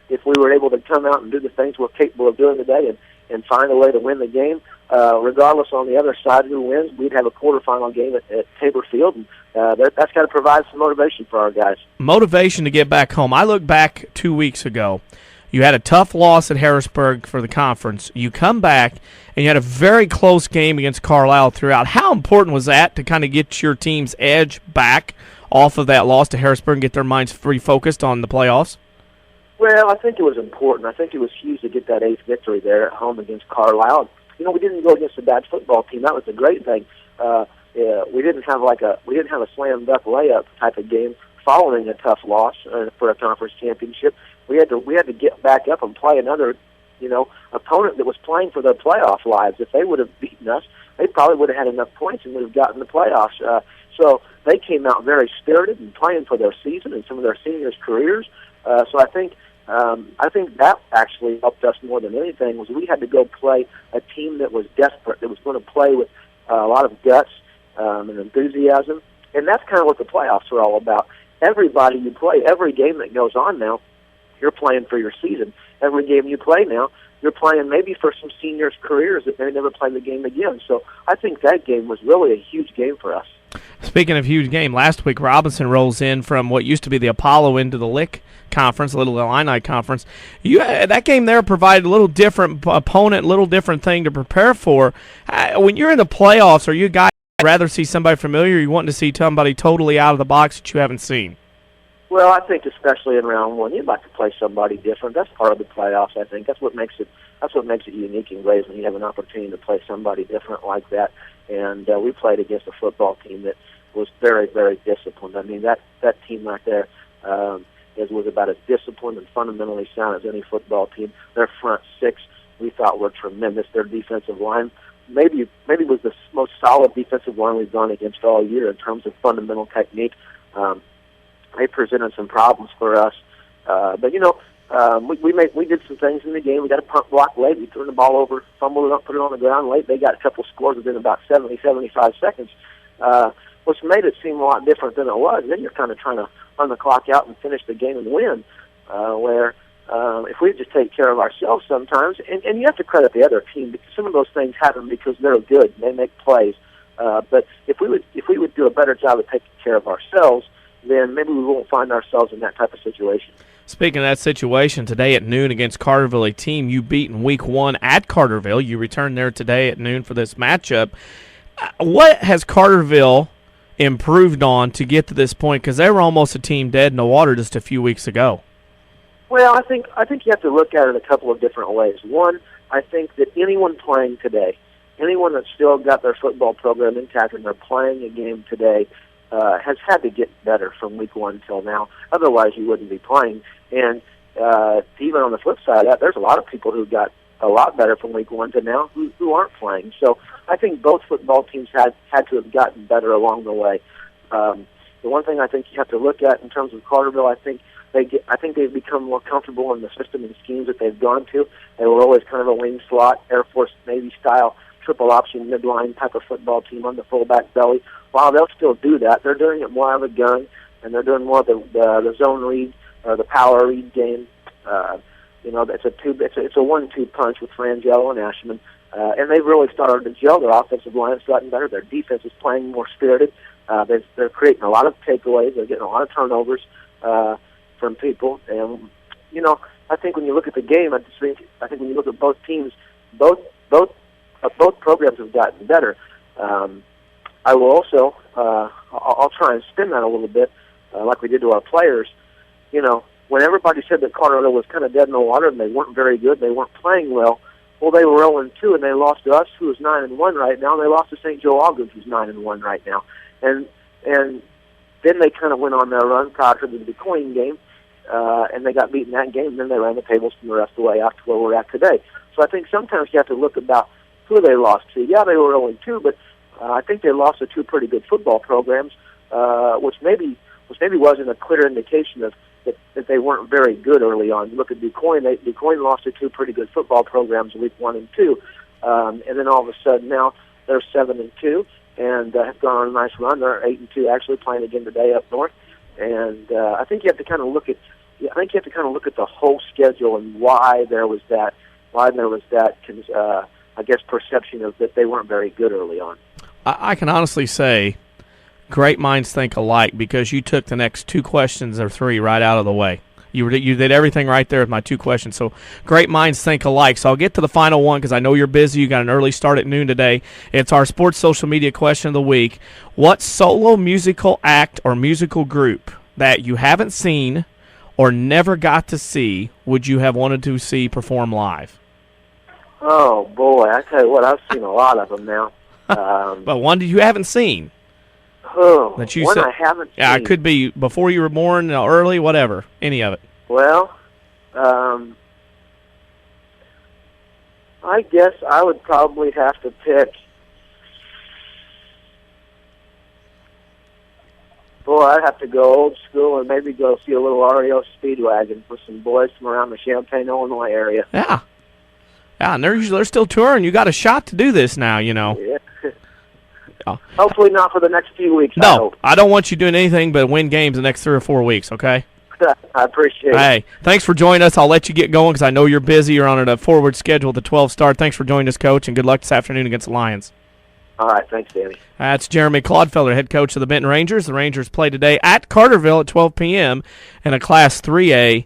If we were able to come out and do the things we're capable of doing today and find a way to win the game, regardless on the other side who wins, we'd have a quarterfinal game at Tabor Field, and that's got to provide some motivation for our guys. Motivation to get back home. I look back 2 weeks ago. You had a tough loss at Harrisburg for the conference. You come back, and you had a very close game against Carlisle throughout. How important was that to kind of get your team's edge back off of that loss to Harrisburg and get their minds refocused on the playoffs? Well, I think it was important. I think it was huge to get that 8th victory there at home against Carlisle. We didn't go against a bad football team. That was a great thing. We didn't have a slam dunk layup type of game following a tough loss for a conference championship. We had to get back up and play another, opponent that was playing for their playoff lives. If they would have beaten us, they probably would have had enough points and would have gotten the playoffs. So they came out very spirited and playing for their season and some of their seniors' careers. So I think that actually helped us more than anything. Was we had to go play a team that was desperate, that was going to play with a lot of guts and enthusiasm, and that's kind of what the playoffs are all about. Everybody you play, every game that goes on now, you're playing for your season. Every game you play now, you're playing maybe for some seniors' careers that may never play the game again. So I think that game was really a huge game for us. Speaking of huge game, last week Robinson rolls in from what used to be the Apollo into the Lick Conference, a little Illini Conference. That game there provided a little different opponent, a little different thing to prepare for. When you're in the playoffs, are you guys rather see somebody familiar, or you want to see somebody totally out of the box that you haven't seen? Well, I think especially in round one, you'd like to play somebody different. That's part of the playoffs. I think that's what makes it unique in ways when you have an opportunity to play somebody different like that. And we played against a football team that was very, very disciplined. I mean, that team right there was about as disciplined and fundamentally sound as any football team. Their front six we thought were tremendous. Their defensive line maybe was the most solid defensive line we've gone against all year in terms of fundamental technique. They presented some problems for us, but we did some things in the game. We got a punt block late. We turned the ball over, fumbled it up, put it on the ground late. They got a couple scores within about 75 seconds, which made it seem a lot different than it was. And then you're kind of trying to run the clock out and finish the game and win, where if we just take care of ourselves sometimes, and you have to credit the other team because some of those things happen because they're good and they make plays. But if we would do a better job of taking care of ourselves, then maybe we won't find ourselves in that type of situation. Speaking of that situation, today at noon against Carterville, a team you beat in Week 1 at Carterville. You return there today at noon for this matchup. What has Carterville improved on to get to this point? Because they were almost a team dead in the water just a few weeks ago. Well, I think you have to look at it a couple of different ways. One, I think that anyone playing today, anyone that's still got their football program intact and they're playing a game today, has had to get better from Week 1 till now. Otherwise, you wouldn't be playing. And even on the flip side of that, there's a lot of people who got a lot better from Week 1 to now who aren't playing. So I think both football teams had to have gotten better along the way. The one thing I think you have to look at in terms of Carterville, I think they've become more comfortable in the system and schemes that they've gone to. They were always kind of a wing slot, Air Force Navy style, triple option midline type of football team on the fullback belly. While they'll still do that, they're doing it more of a gun, and they're doing more of the zone read or the power read game. It's a 1-2 punch with Frangelo and Ashman, and they've really started to gel. Their offensive line's gotten better. Their defense is playing more spirited. They're creating a lot of takeaways. They're getting a lot of turnovers from people, and I think when you look at the game, I think when you look at both teams, both programs have gotten better. I will also, I'll try and spin that a little bit, like we did to our players. When everybody said that Carterville was kind of dead in the water and they weren't very good, they weren't playing well, they were 0-2 and they lost to us, who is 9-1 right now. And they lost to St. Joe Ogden, who's 9-1 right now. And then they kind of went on their run prior to the Quoin game, and they got beaten that game, and then they ran the tables from the rest of the way out to where we're at today. So I think sometimes you have to look about who they lost to. Yeah, they were 0-2, but I think they lost to two pretty good football programs, which maybe wasn't a clear indication of that they weren't very good early on. You look at Quoin; Quoin lost to two pretty good football programs week 1 and 2, and then all of a sudden now they're 7-2 and have gone on a nice run. They're 8-2, actually playing again today up north. And I think you have to kind of look at the whole schedule and why there was that I guess perception of that they weren't very good early on. I can honestly say great minds think alike because you took the next 2 questions or 3 right out of the way. You did everything right there with my 2 questions. So great minds think alike. So I'll get to the final one because I know you're busy. You got an early start at noon today. It's our sports social media question of the week. What solo musical act or musical group that you haven't seen or never got to see would you have wanted to see perform live? Oh, boy. I tell you what, I've seen a lot of them now. But one that you haven't seen. Oh, that you one said, I haven't seen. Yeah, it could be before you were born, early, whatever, any of it. Well, I guess I would probably have to pick. Boy, I'd have to go old school and maybe go see a little REO Speedwagon for some boys from around the Champaign, Illinois area. Yeah. Yeah, and they're still touring. You got a shot to do this now, you know. Yeah. Hopefully not for the next few weeks. No, I don't want you doing anything but win games the next 3 or 4 weeks, okay? I appreciate it. Hey, thanks for joining us. I'll let you get going because I know you're busy. You're on a forward schedule at the 12 start. Thanks for joining us, Coach, and good luck this afternoon against the Lions. All right, thanks, Danny. That's Jeremy Clodfelder, head coach of the Benton Rangers. The Rangers play today at Carterville at 12 p.m. in a Class 3A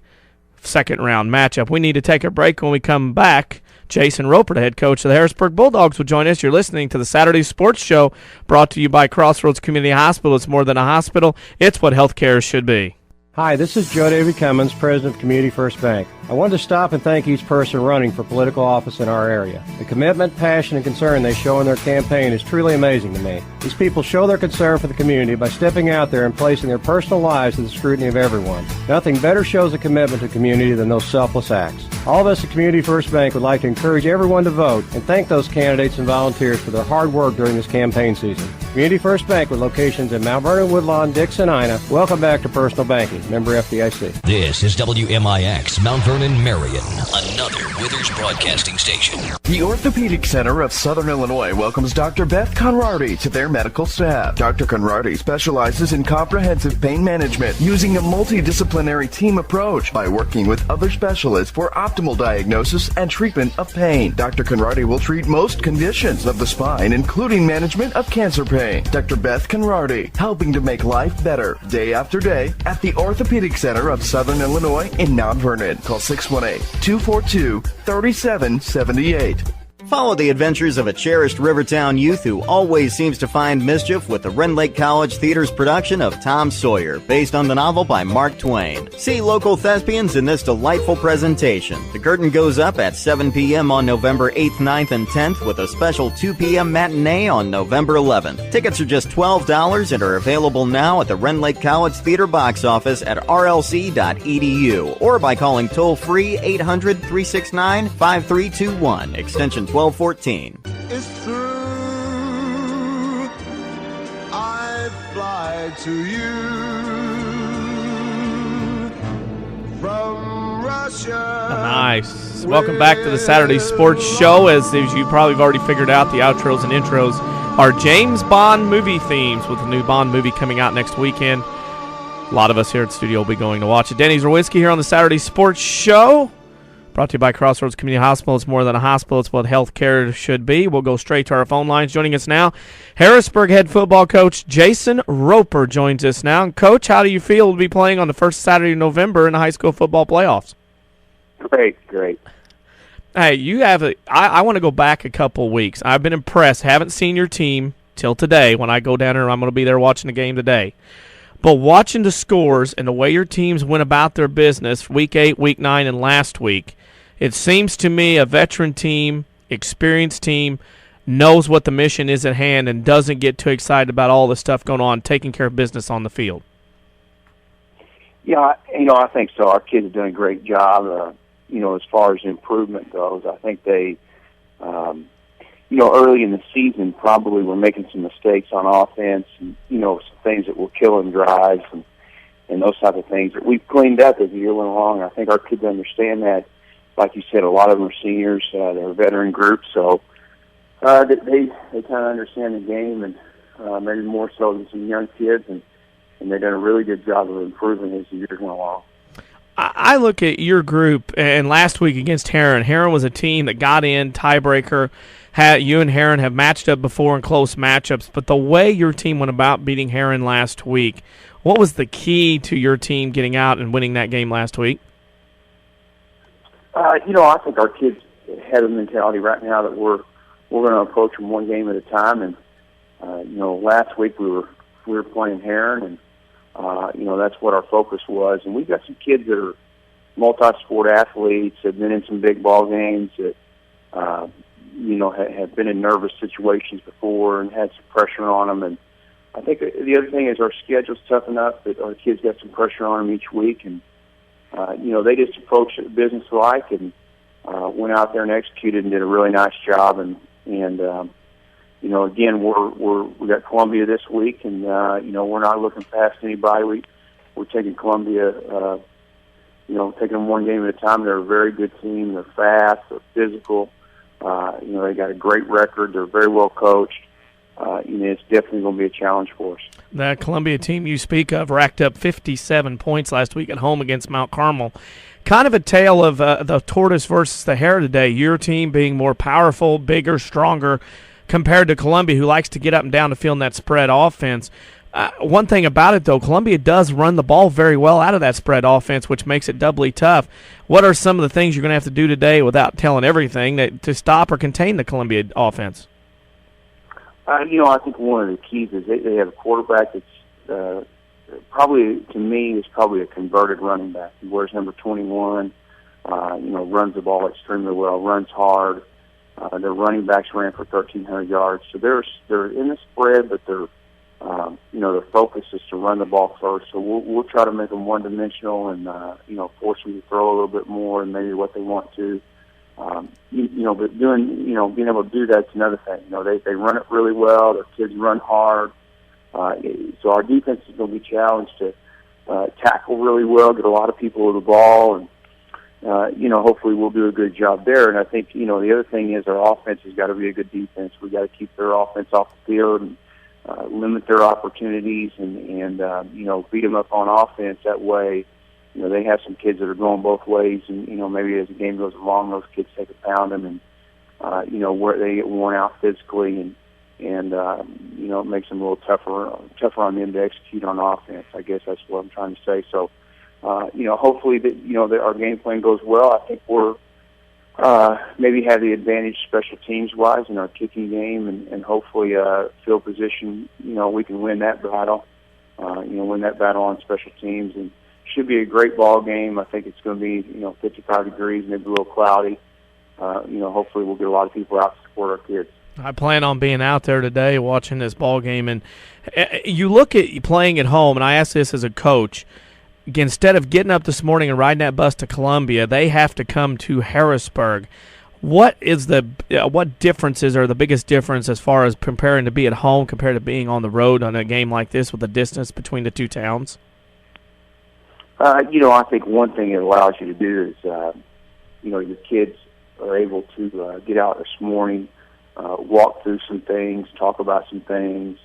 second-round matchup. We need to take a break. When we come back, Jason Roper, the head coach of the Harrisburg Bulldogs, will join us. You're listening to the Saturday Sports Show, brought to you by Crossroads Community Hospital. It's more than a hospital. It's what healthcare should be. Hi, this is Joe David Cummins, President of Community First Bank. I wanted to stop and thank each person running for political office in our area. The commitment, passion, and concern they show in their campaign is truly amazing to me. These people show their concern for the community by stepping out there and placing their personal lives to the scrutiny of everyone. Nothing better shows a commitment to community than those selfless acts. All of us at Community First Bank would like to encourage everyone to vote and thank those candidates and volunteers for their hard work during this campaign season. Community First Bank with locations in Mount Vernon, Woodlawn, Dixon, Ina. Welcome back to Personal Banking. Member FDIC. This is WMIX, Mount Vernon, Marion, another Withers Broadcasting Station. The Orthopedic Center of Southern Illinois welcomes Dr. Beth Conrarty to their medical staff. Dr. Conrarty specializes in comprehensive pain management using a multidisciplinary team approach by working with other specialists for optimal diagnosis and treatment of pain. Dr. Conrarty will treat most conditions of the spine, including management of cancer pain. Dr. Beth Conrarty, helping to make life better day after day at the Orthopedic Center of Southern Illinois in Mount Vernon. Call 618-242-3778. Follow the adventures of a cherished Rivertown youth who always seems to find mischief with the Rend Lake College Theater's production of Tom Sawyer, based on the novel by Mark Twain. See local thespians in this delightful presentation. The curtain goes up at 7 p.m. on November 8th, 9th, and 10th with a special 2 p.m. matinee on November 11th. Tickets are just $12 and are available now at the Rend Lake College Theater box office at rlc.edu or by calling toll-free 800-369-5321, extension 1214. It's through. I fly to you from Russia. Nice. Welcome back to the Saturday Sports Show. As you probably have already figured out, the outros and intros are James Bond movie themes, with the new Bond movie coming out next weekend. A lot of us here at the studio will be going to watch it. Denny Zerwinski here on the Saturday Sports Show. Brought to you by Crossroads Community Hospital. It's more than a hospital. It's what health care should be. We'll go straight to our phone lines. Joining us now, Harrisburg head football coach Jason Roper joins us now. And Coach, how do you feel to be playing on the first Saturday of November in the high school football playoffs? Great. Hey, you have I want to go back a couple weeks. I've been impressed. Haven't seen your team till today. When I go down there, I'm going to be there watching the game today. But watching the scores and the way your teams went about their business week 8, week 9, and last week, it seems to me a veteran team, experienced team, knows what the mission is at hand and doesn't get too excited about all the stuff going on, taking care of business on the field. Yeah, I think so. Our kids have done a great job, as far as improvement goes. I think they, early in the season probably were making some mistakes on offense and, some things that were killing drives and those type of things that we've cleaned up as the year went along. I think our kids understand that. Like you said, a lot of them are seniors. They're a veteran group, so they kind of understand the game, and maybe more so than some young kids, and they've done a really good job of improving as the years went along. I look at your group, and last week against Heron. Heron was a team that got in, tiebreaker. You and Heron have matched up before in close matchups, but the way your team went about beating Heron last week, what was the key to your team getting out and winning that game last week? I think our kids have a mentality right now that we're going to approach them one game at a time. And last week we were playing Heron, and that's what our focus was. And we've got some kids that are multi-sport athletes, have been in some big ball games that have been in nervous situations before and had some pressure on them. And I think the other thing is our schedule's tough enough that our kids got some pressure on them each week, and they just approached it business-like and went out there and executed and did a really nice job. And again, we got Columbia this week, and we're not looking past anybody. We're taking Columbia, taking them one game at a time. They're a very good team. They're fast. They're physical. They got a great record. They're very well coached. It's definitely going to be a challenge for us. That Columbia team you speak of racked up 57 points last week at home against Mount Carmel. Kind of a tale of the tortoise versus the hare today. Your team being more powerful, bigger, stronger compared to Columbia, who likes to get up and down the field in that spread offense. One thing about it, though, Columbia does run the ball very well out of that spread offense, which makes it doubly tough. What are some of the things you're going to have to do today, without telling everything, to stop or contain the Columbia offense? I think one of the keys is they have a quarterback that's probably, to me, is probably a converted running back. He wears number 21, runs the ball extremely well, runs hard. Their running backs ran for 1,300 yards. So they're in the spread, but their focus is to run the ball first. So we'll try to make them one-dimensional and, force them to throw a little bit more than maybe what they want to. But being able to do that's another thing. They run it really well. Their kids run hard. So our defense is going to be challenged to tackle really well, get a lot of people to the ball, and hopefully we'll do a good job there. And I think the other thing is our offense has got to be a good defense. We got to keep their offense off the field and limit their opportunities and beat them up on offense. That way, they have some kids that are going both ways, and maybe as the game goes along, those kids take a pound them, and where they get worn out physically, and it makes them a little tougher on them to execute on offense. I guess that's what I'm trying to say. So, hopefully that our game plan goes well. I think we're maybe have the advantage special teams wise in our kicking game, and hopefully field position. We can win that battle. Win that battle on special teams, and should be a great ball game. I think it's going to be 55 degrees, maybe a little cloudy. Hopefully we'll get a lot of people out to support our kids. I plan on being out there today watching this ball game, and you look at playing at home, and I ask this as a coach. Instead of getting up this morning and riding that bus to Columbia, they have to come to Harrisburg. What differences are the biggest difference as far as preparing to be at home compared to being on the road on a game like this with the distance between the two towns? I think one thing it allows you to do is, your kids are able to get out this morning, walk through some things, talk about some things,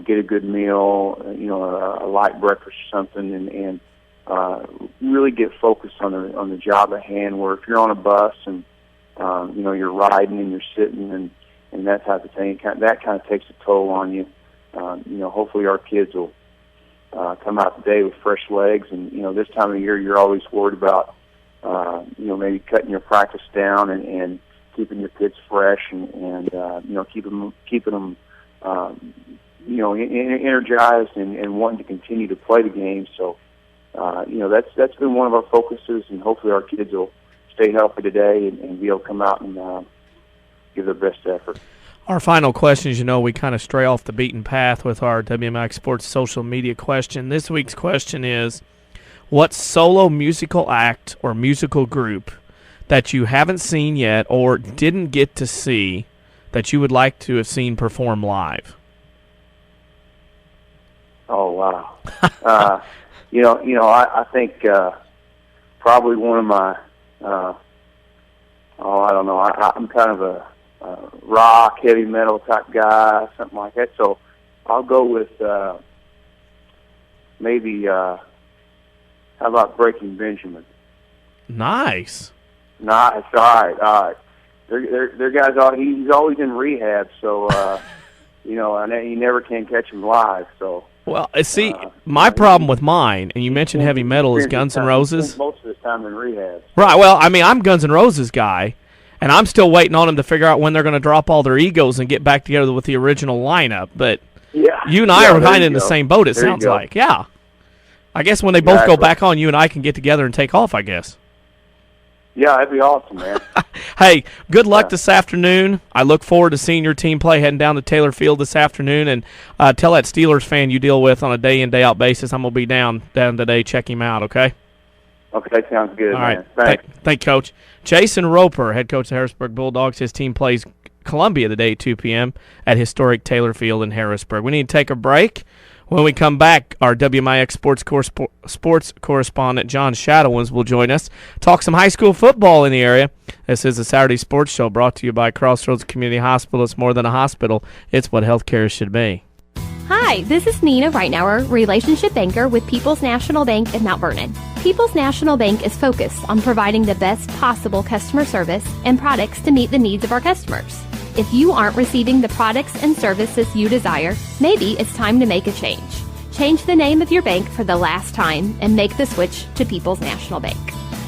get a good meal, a light breakfast or something, and really get focused on the job at hand. Where if you're on a bus and you're riding and you're sitting and that type of thing, that kind of takes a toll on you. Hopefully our kids will come out today with fresh legs, and this time of year you're always worried about maybe cutting your practice down and keeping your kids fresh and keeping them energized and wanting to continue to play the game. So that's been one of our focuses, and hopefully our kids will stay healthy today and be able to come out and give their best effort. Our final question is, we kind of stray off the beaten path with our WMIX Sports social media question. This week's question is, what solo musical act or musical group that you haven't seen yet or didn't get to see that you would like to have seen perform live? Oh, wow. I think probably one of my, I don't know, I'm kind of a rock, heavy metal type guy, something like that. So I'll go with maybe, how about Breaking Benjamin? Nice. Nice. All right. Their guys, he's always in rehab, so, and you never can catch him live, so. Well, see, my problem with mine, and you mentioned heavy metal, is Guns N' Roses. Most of his time in rehab. Right, well, I'm Guns N' Roses guy, and I'm still waiting on them to figure out when they're going to drop all their egos and get back together with the original lineup. But you and I are kind of in the same boat, it sounds like. Yeah. I guess when they both go back on, you and I can get together and take off, I guess. Yeah, that'd be awesome, man. Hey, good luck this afternoon. I look forward to seeing your team play heading down to Taylor Field this afternoon. And tell that Steelers fan you deal with on a day-in, day-out basis, I'm going to be down today. Check him out, okay? Okay, sounds good, all man. Right. Thanks. Thank you, Coach. Jason Roper, head coach of the Harrisburg Bulldogs. His team plays Columbia today at 2 p.m. at historic Taylor Field in Harrisburg. We need to take a break. When we come back, our WMIX sports correspondent, John Shadowens, will join us, talk some high school football in the area. This is the Saturday Sports Show brought to you by Crossroads Community Hospital. It's more than a hospital. It's what healthcare should be. Hi, this is Nina Reitnauer, relationship banker with People's National Bank in Mount Vernon. People's National Bank is focused on providing the best possible customer service and products to meet the needs of our customers. If you aren't receiving the products and services you desire, maybe it's time to make a change. Change the name of your bank for the last time and make the switch to People's National Bank.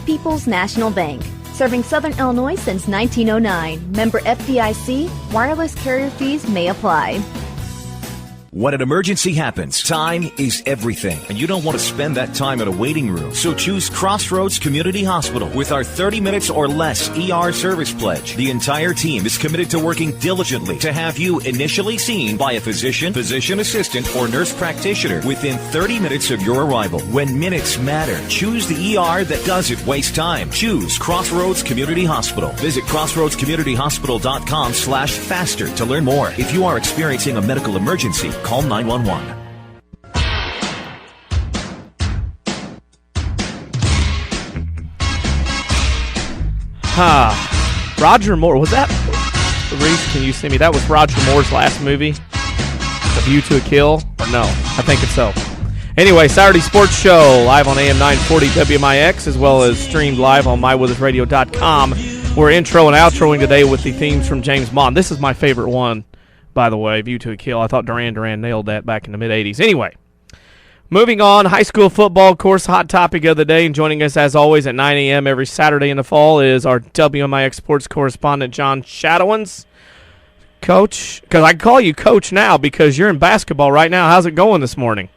People's National Bank, serving Southern Illinois since 1909. Member FDIC, wireless carrier fees may apply. When an emergency happens, time is everything, and you don't want to spend that time in a waiting room. So choose Crossroads Community Hospital with our 30 minutes or less ER service pledge. The entire team is committed to working diligently to have you initially seen by a physician, physician assistant, or nurse practitioner within 30 minutes of your arrival. When minutes matter, choose the ER that doesn't waste time. Choose Crossroads Community Hospital. Visit crossroadscommunityhospital.com/faster to learn more. If you are experiencing a medical emergency, call 911. Roger Moore. Was that? Reis, can you see me? That was Roger Moore's last movie, A View to a Kill? Or no? I think it's so. Anyway, Saturday Sports Show, live on AM 940 WMIX, as well as streamed live on mywithusradio.com. We're intro and outroing today with the themes from James Bond. This is my favorite one, by the way, View to a Kill. I thought Duran Duran nailed that back in the mid-'80s. Anyway, moving on, high school football, of course, hot topic of the day. And joining us, as always, at 9 a.m. every Saturday in the fall is our WMIX sports correspondent, John Shadowens. Coach, because I call you Coach now because you're in basketball right now. How's it going this morning?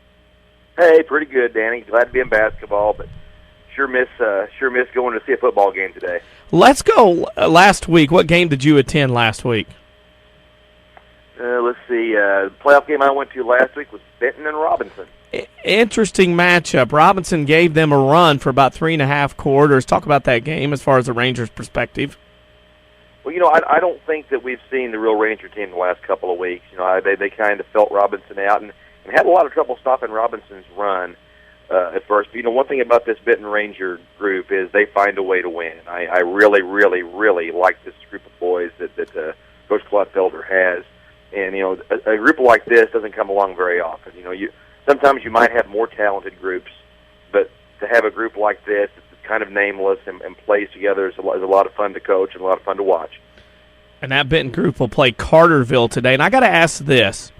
Hey, pretty good, Danny. Glad to be in basketball, but sure miss going to see a football game today. Let's go last week. What game did you attend last week? Let's see. The playoff game I went to last week was Benton and Robinson. Interesting matchup. Robinson gave them a run for about 3.5 quarters. Talk about that game as far as the Rangers' perspective. Well, I don't think that we've seen the real Ranger team the last couple of weeks. They kind of felt Robinson out and had a lot of trouble stopping Robinson's run at first. But, one thing about this Benton Ranger group is they find a way to win. I really, really, really like this group of boys that Coach Clodfelder has. And, a group like this doesn't come along very often. Sometimes you might have more talented groups, but to have a group like this that's kind of nameless and plays together is a lot of fun to coach and a lot of fun to watch. And that Benton group will play Carterville today. And I got to ask this.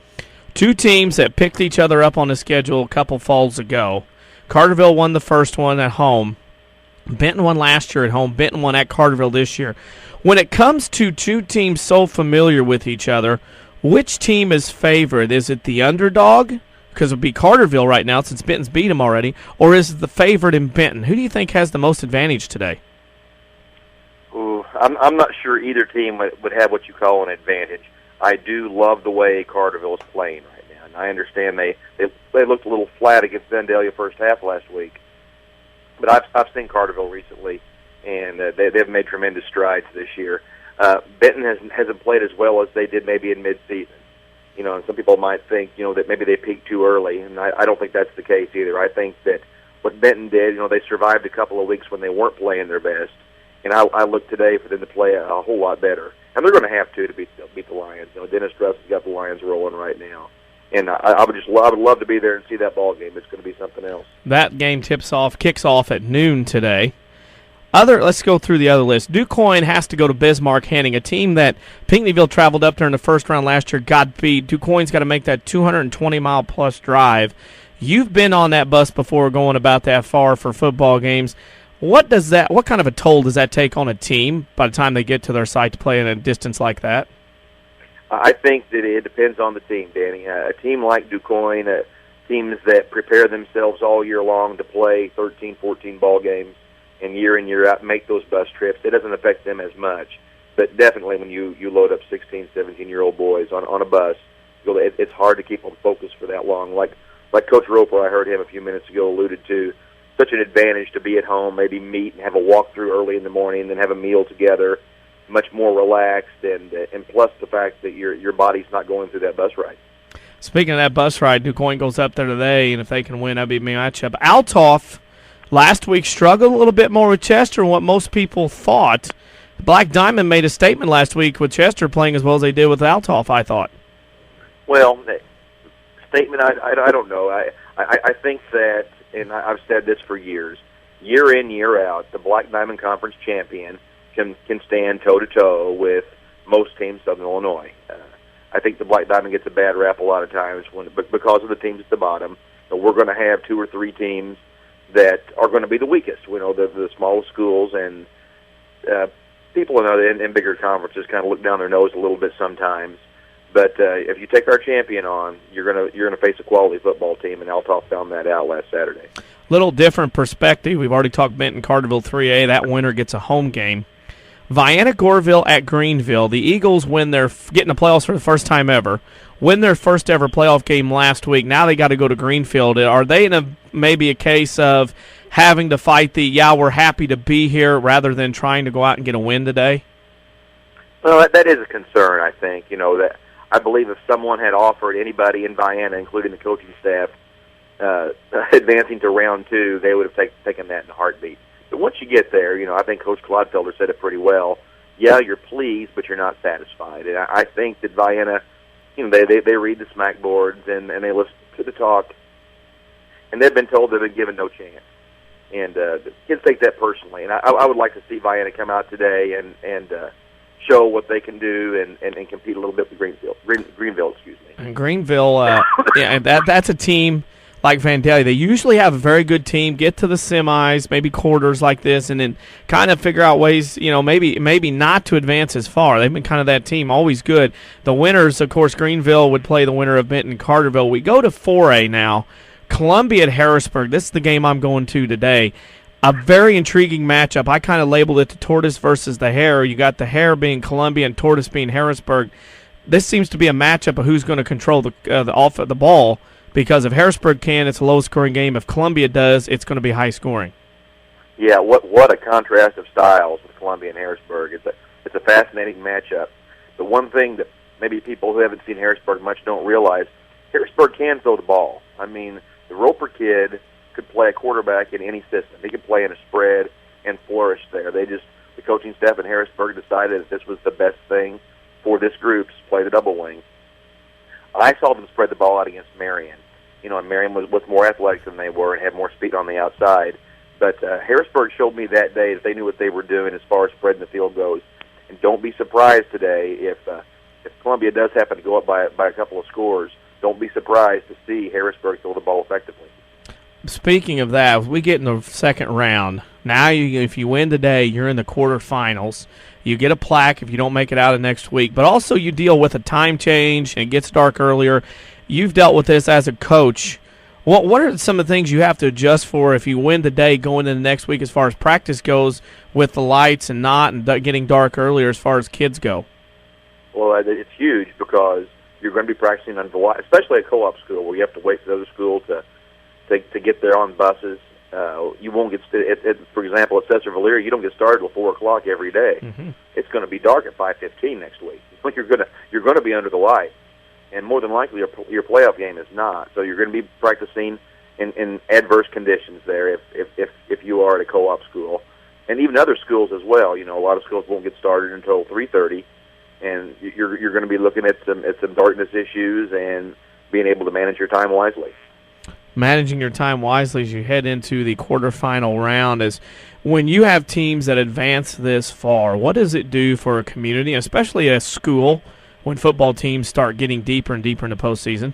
Two teams that picked each other up on the schedule a couple falls ago. Carterville won the first one at home. Benton won last year at home. Benton won at Carterville this year. When it comes to two teams so familiar with each other, which team is favored? Is it the underdog? Because it would be Carterville right now since Benton's beat them already. Or is it the favorite in Benton? Who do you think has the most advantage today? Ooh, I'm not sure either team would have what you call an advantage. I do love the way Carterville is playing right now. And I understand they looked a little flat against Vandalia first half last week. But I've seen Carterville recently, and they've made tremendous strides this year. Benton hasn't played as well as they did maybe in mid-season. You know, and some people might think, you know, that maybe they peaked too early, and I don't think that's the case either. I think that what Benton did, you know, they survived a couple of weeks when they weren't playing their best, and I look today for them to play a whole lot better. And they're going to have to beat the Lions. You know, Dennis Druss has got the Lions rolling right now. And I would love to be there and see that ball game. It's going to be something else. That game kicks off at noon today. Let's go through the other list. Quoin has to go to Bismarck-Henning, a team that Pinckneyville traveled up there in the first round last year, got beat. Quoin's got to make that 220-mile-plus drive. You've been on that bus before going about that far for football games. What kind of a toll does that take on a team by the time they get to their site to play in a distance like that? I think that it depends on the team, Danny. A team like Quoin, teams that prepare themselves all year long to play 13, 14 ball games, and year out make those bus trips, it doesn't affect them as much. But definitely when you load up 16, 17-year-old boys on a bus, it's hard to keep them focused for that long. Like Coach Roper, I heard him a few minutes ago, alluded to, such an advantage to be at home, maybe meet and have a walkthrough early in the morning, and then have a meal together, much more relaxed, and plus the fact that your body's not going through that bus ride. Speaking of that bus ride, Quoin goes up there today, and if they can win, that'd be a matchup. Althoff last week struggled a little bit more with Chester than what most people thought. Black Diamond made a statement last week with Chester playing as well as they did with Althoff, I thought. Well, statement, I don't know. I think that, and I've said this for years, year in, year out, the Black Diamond Conference champion can stand toe-to-toe with most teams Southern Illinois. I think the Black Diamond gets a bad rap a lot of times because of the teams at the bottom. We're going to have 2 or 3 teams that are going to be the weakest. We know the smallest schools, and people in bigger conferences kind of look down their nose a little bit sometimes. But if you take our champion on, you're gonna face a quality football team, and Althoff found that out last Saturday. Little different perspective. We've already talked Benton Carterville 3A. That winner gets a home game. Vienna Goreville at Greenville. The Eagles get in the playoffs for the first time ever. Win their first ever playoff game last week. Now they got to go to Greenfield. Are they in maybe a case of having to fight we're happy to be here rather than trying to go out and get a win today? Well, that is a concern, I think. You know, that I believe if someone had offered anybody in Vienna, including the coaching staff, advancing to round 2, they would have taken that in a heartbeat. But once you get there, you know, I think Coach Clodfelder said it pretty well. Yeah, you're pleased, but you're not satisfied. And I think that Vienna, you know, they read the smack boards and they listen to the talk, and they've been told they've been given no chance. And the kids take that personally. And I would like to see Vienna come out today and show what they can do and compete a little bit with Greenville, excuse me. And Greenville, that's a team like Vandalia. They usually have a very good team, get to the semis, maybe quarters like this, and then kind of figure out ways, you know, maybe not to advance as far. They've been kind of that team, always good. The winners, of course, Greenville would play the winner of Benton Carterville. We go to 4A now. Columbia at Harrisburg. This is the game I'm going to today. A very intriguing matchup. I kind of labeled it the tortoise versus the hare. You got the hare being Columbia and tortoise being Harrisburg. This seems to be a matchup of who's going to control the ball, because if Harrisburg can, it's a low-scoring game. If Columbia does, it's going to be high-scoring. Yeah, what a contrast of styles with Columbia and Harrisburg. It's a fascinating matchup. The one thing that maybe people who haven't seen Harrisburg much don't realize, Harrisburg can throw the ball. I mean, the Roper kid could play a quarterback in any system. He could play in a spread and flourish there. The coaching staff in Harrisburg decided that this was the best thing for this group to play the double wing. I saw them spread the ball out against Marion. You know, and Marion was more athletic than they were and had more speed on the outside. But Harrisburg showed me that day that they knew what they were doing as far as spreading the field goes. And don't be surprised today if Columbia does happen to go up by a couple of scores. Don't be surprised to see Harrisburg throw the ball effectively. Speaking of that, we get in the second round. Now, if you win today, you're in the quarterfinals. You get a plaque if you don't make it out of next week. But also you deal with a time change, and it gets dark earlier. You've dealt with this as a coach. What are some of the things you have to adjust for if you win today going into next week as far as practice goes with the lights and getting dark earlier as far as kids go? Well, it's huge because you're going to be practicing under the light, especially at co-op school where you have to wait for the other school to get there on buses. You won't get for example, at Sesser-Valier, you don't get started till 4 o'clock every day. Mm-hmm. It's going to be dark at 5:15 next week. Like you're going to be under the light, and more than likely your playoff game is not. So you're going to be practicing in adverse conditions there if you are at a co-op school, and even other schools as well. You know, a lot of schools won't get started until 3:30, and you're going to be looking at some darkness issues and being able to manage your time wisely. Managing your time wisely as you head into the quarterfinal round is when you have teams that advance this far. What does it do for a community, especially a school, when football teams start getting deeper and deeper into postseason?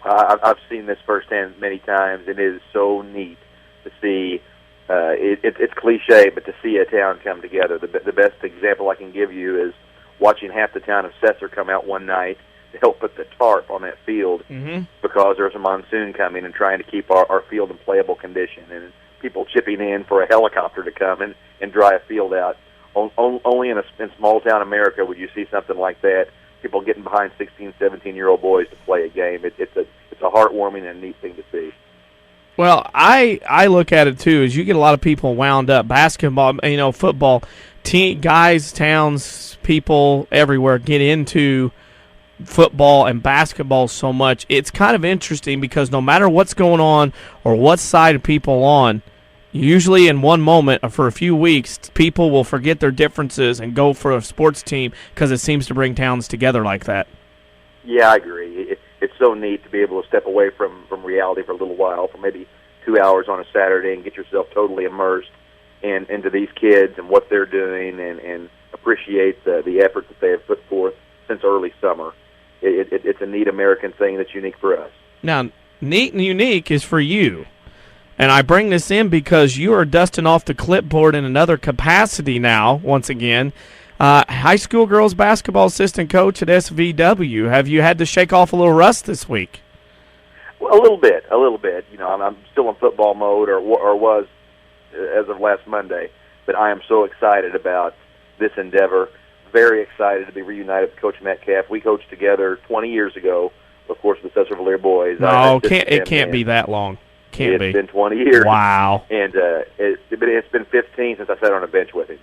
I've seen this firsthand many times. It is so neat to see. It's cliche, but to see a town come together. The best example I can give you is watching half the town of Sesser come out one night to help put the tarp on that field because there's a monsoon coming and trying to keep our field in playable condition, and people chipping in for a helicopter to come and dry a field out. Only in small town America would you see something like that. People getting behind 16, 17-year-old boys to play a game. It's a heartwarming and neat thing to see. Well, I look at it too as you get a lot of people wound up. Basketball, football, guys, towns, people everywhere get into football and basketball so much. It's kind of interesting because no matter what's going on or what side of people on, usually in one moment or for a few weeks, people will forget their differences and go for a sports team because it seems to bring towns together like that. Yeah, I agree. It's so neat to be able to step away from reality for a little while, for maybe 2 hours on a Saturday, and get yourself totally immersed into these kids and what they're doing, and appreciate the effort that they have put forth since early summer. It's a neat American thing that's unique for us. Now, neat and unique is for you. And I bring this in because you are dusting off the clipboard in another capacity now, once again. High school girls basketball assistant coach at SVW. Have you had to shake off a little rust this week? Well, a little bit. You know, I'm still in football mode, or was as of last Monday. But I am so excited about this endeavor. Very excited to be reunited with Coach Metcalf. We coached together 20 years ago, of course, with the Sesser-Valier boys. No, it can't be that long. It's been 20 years. Wow. And it's been 15 since I sat on a bench with him.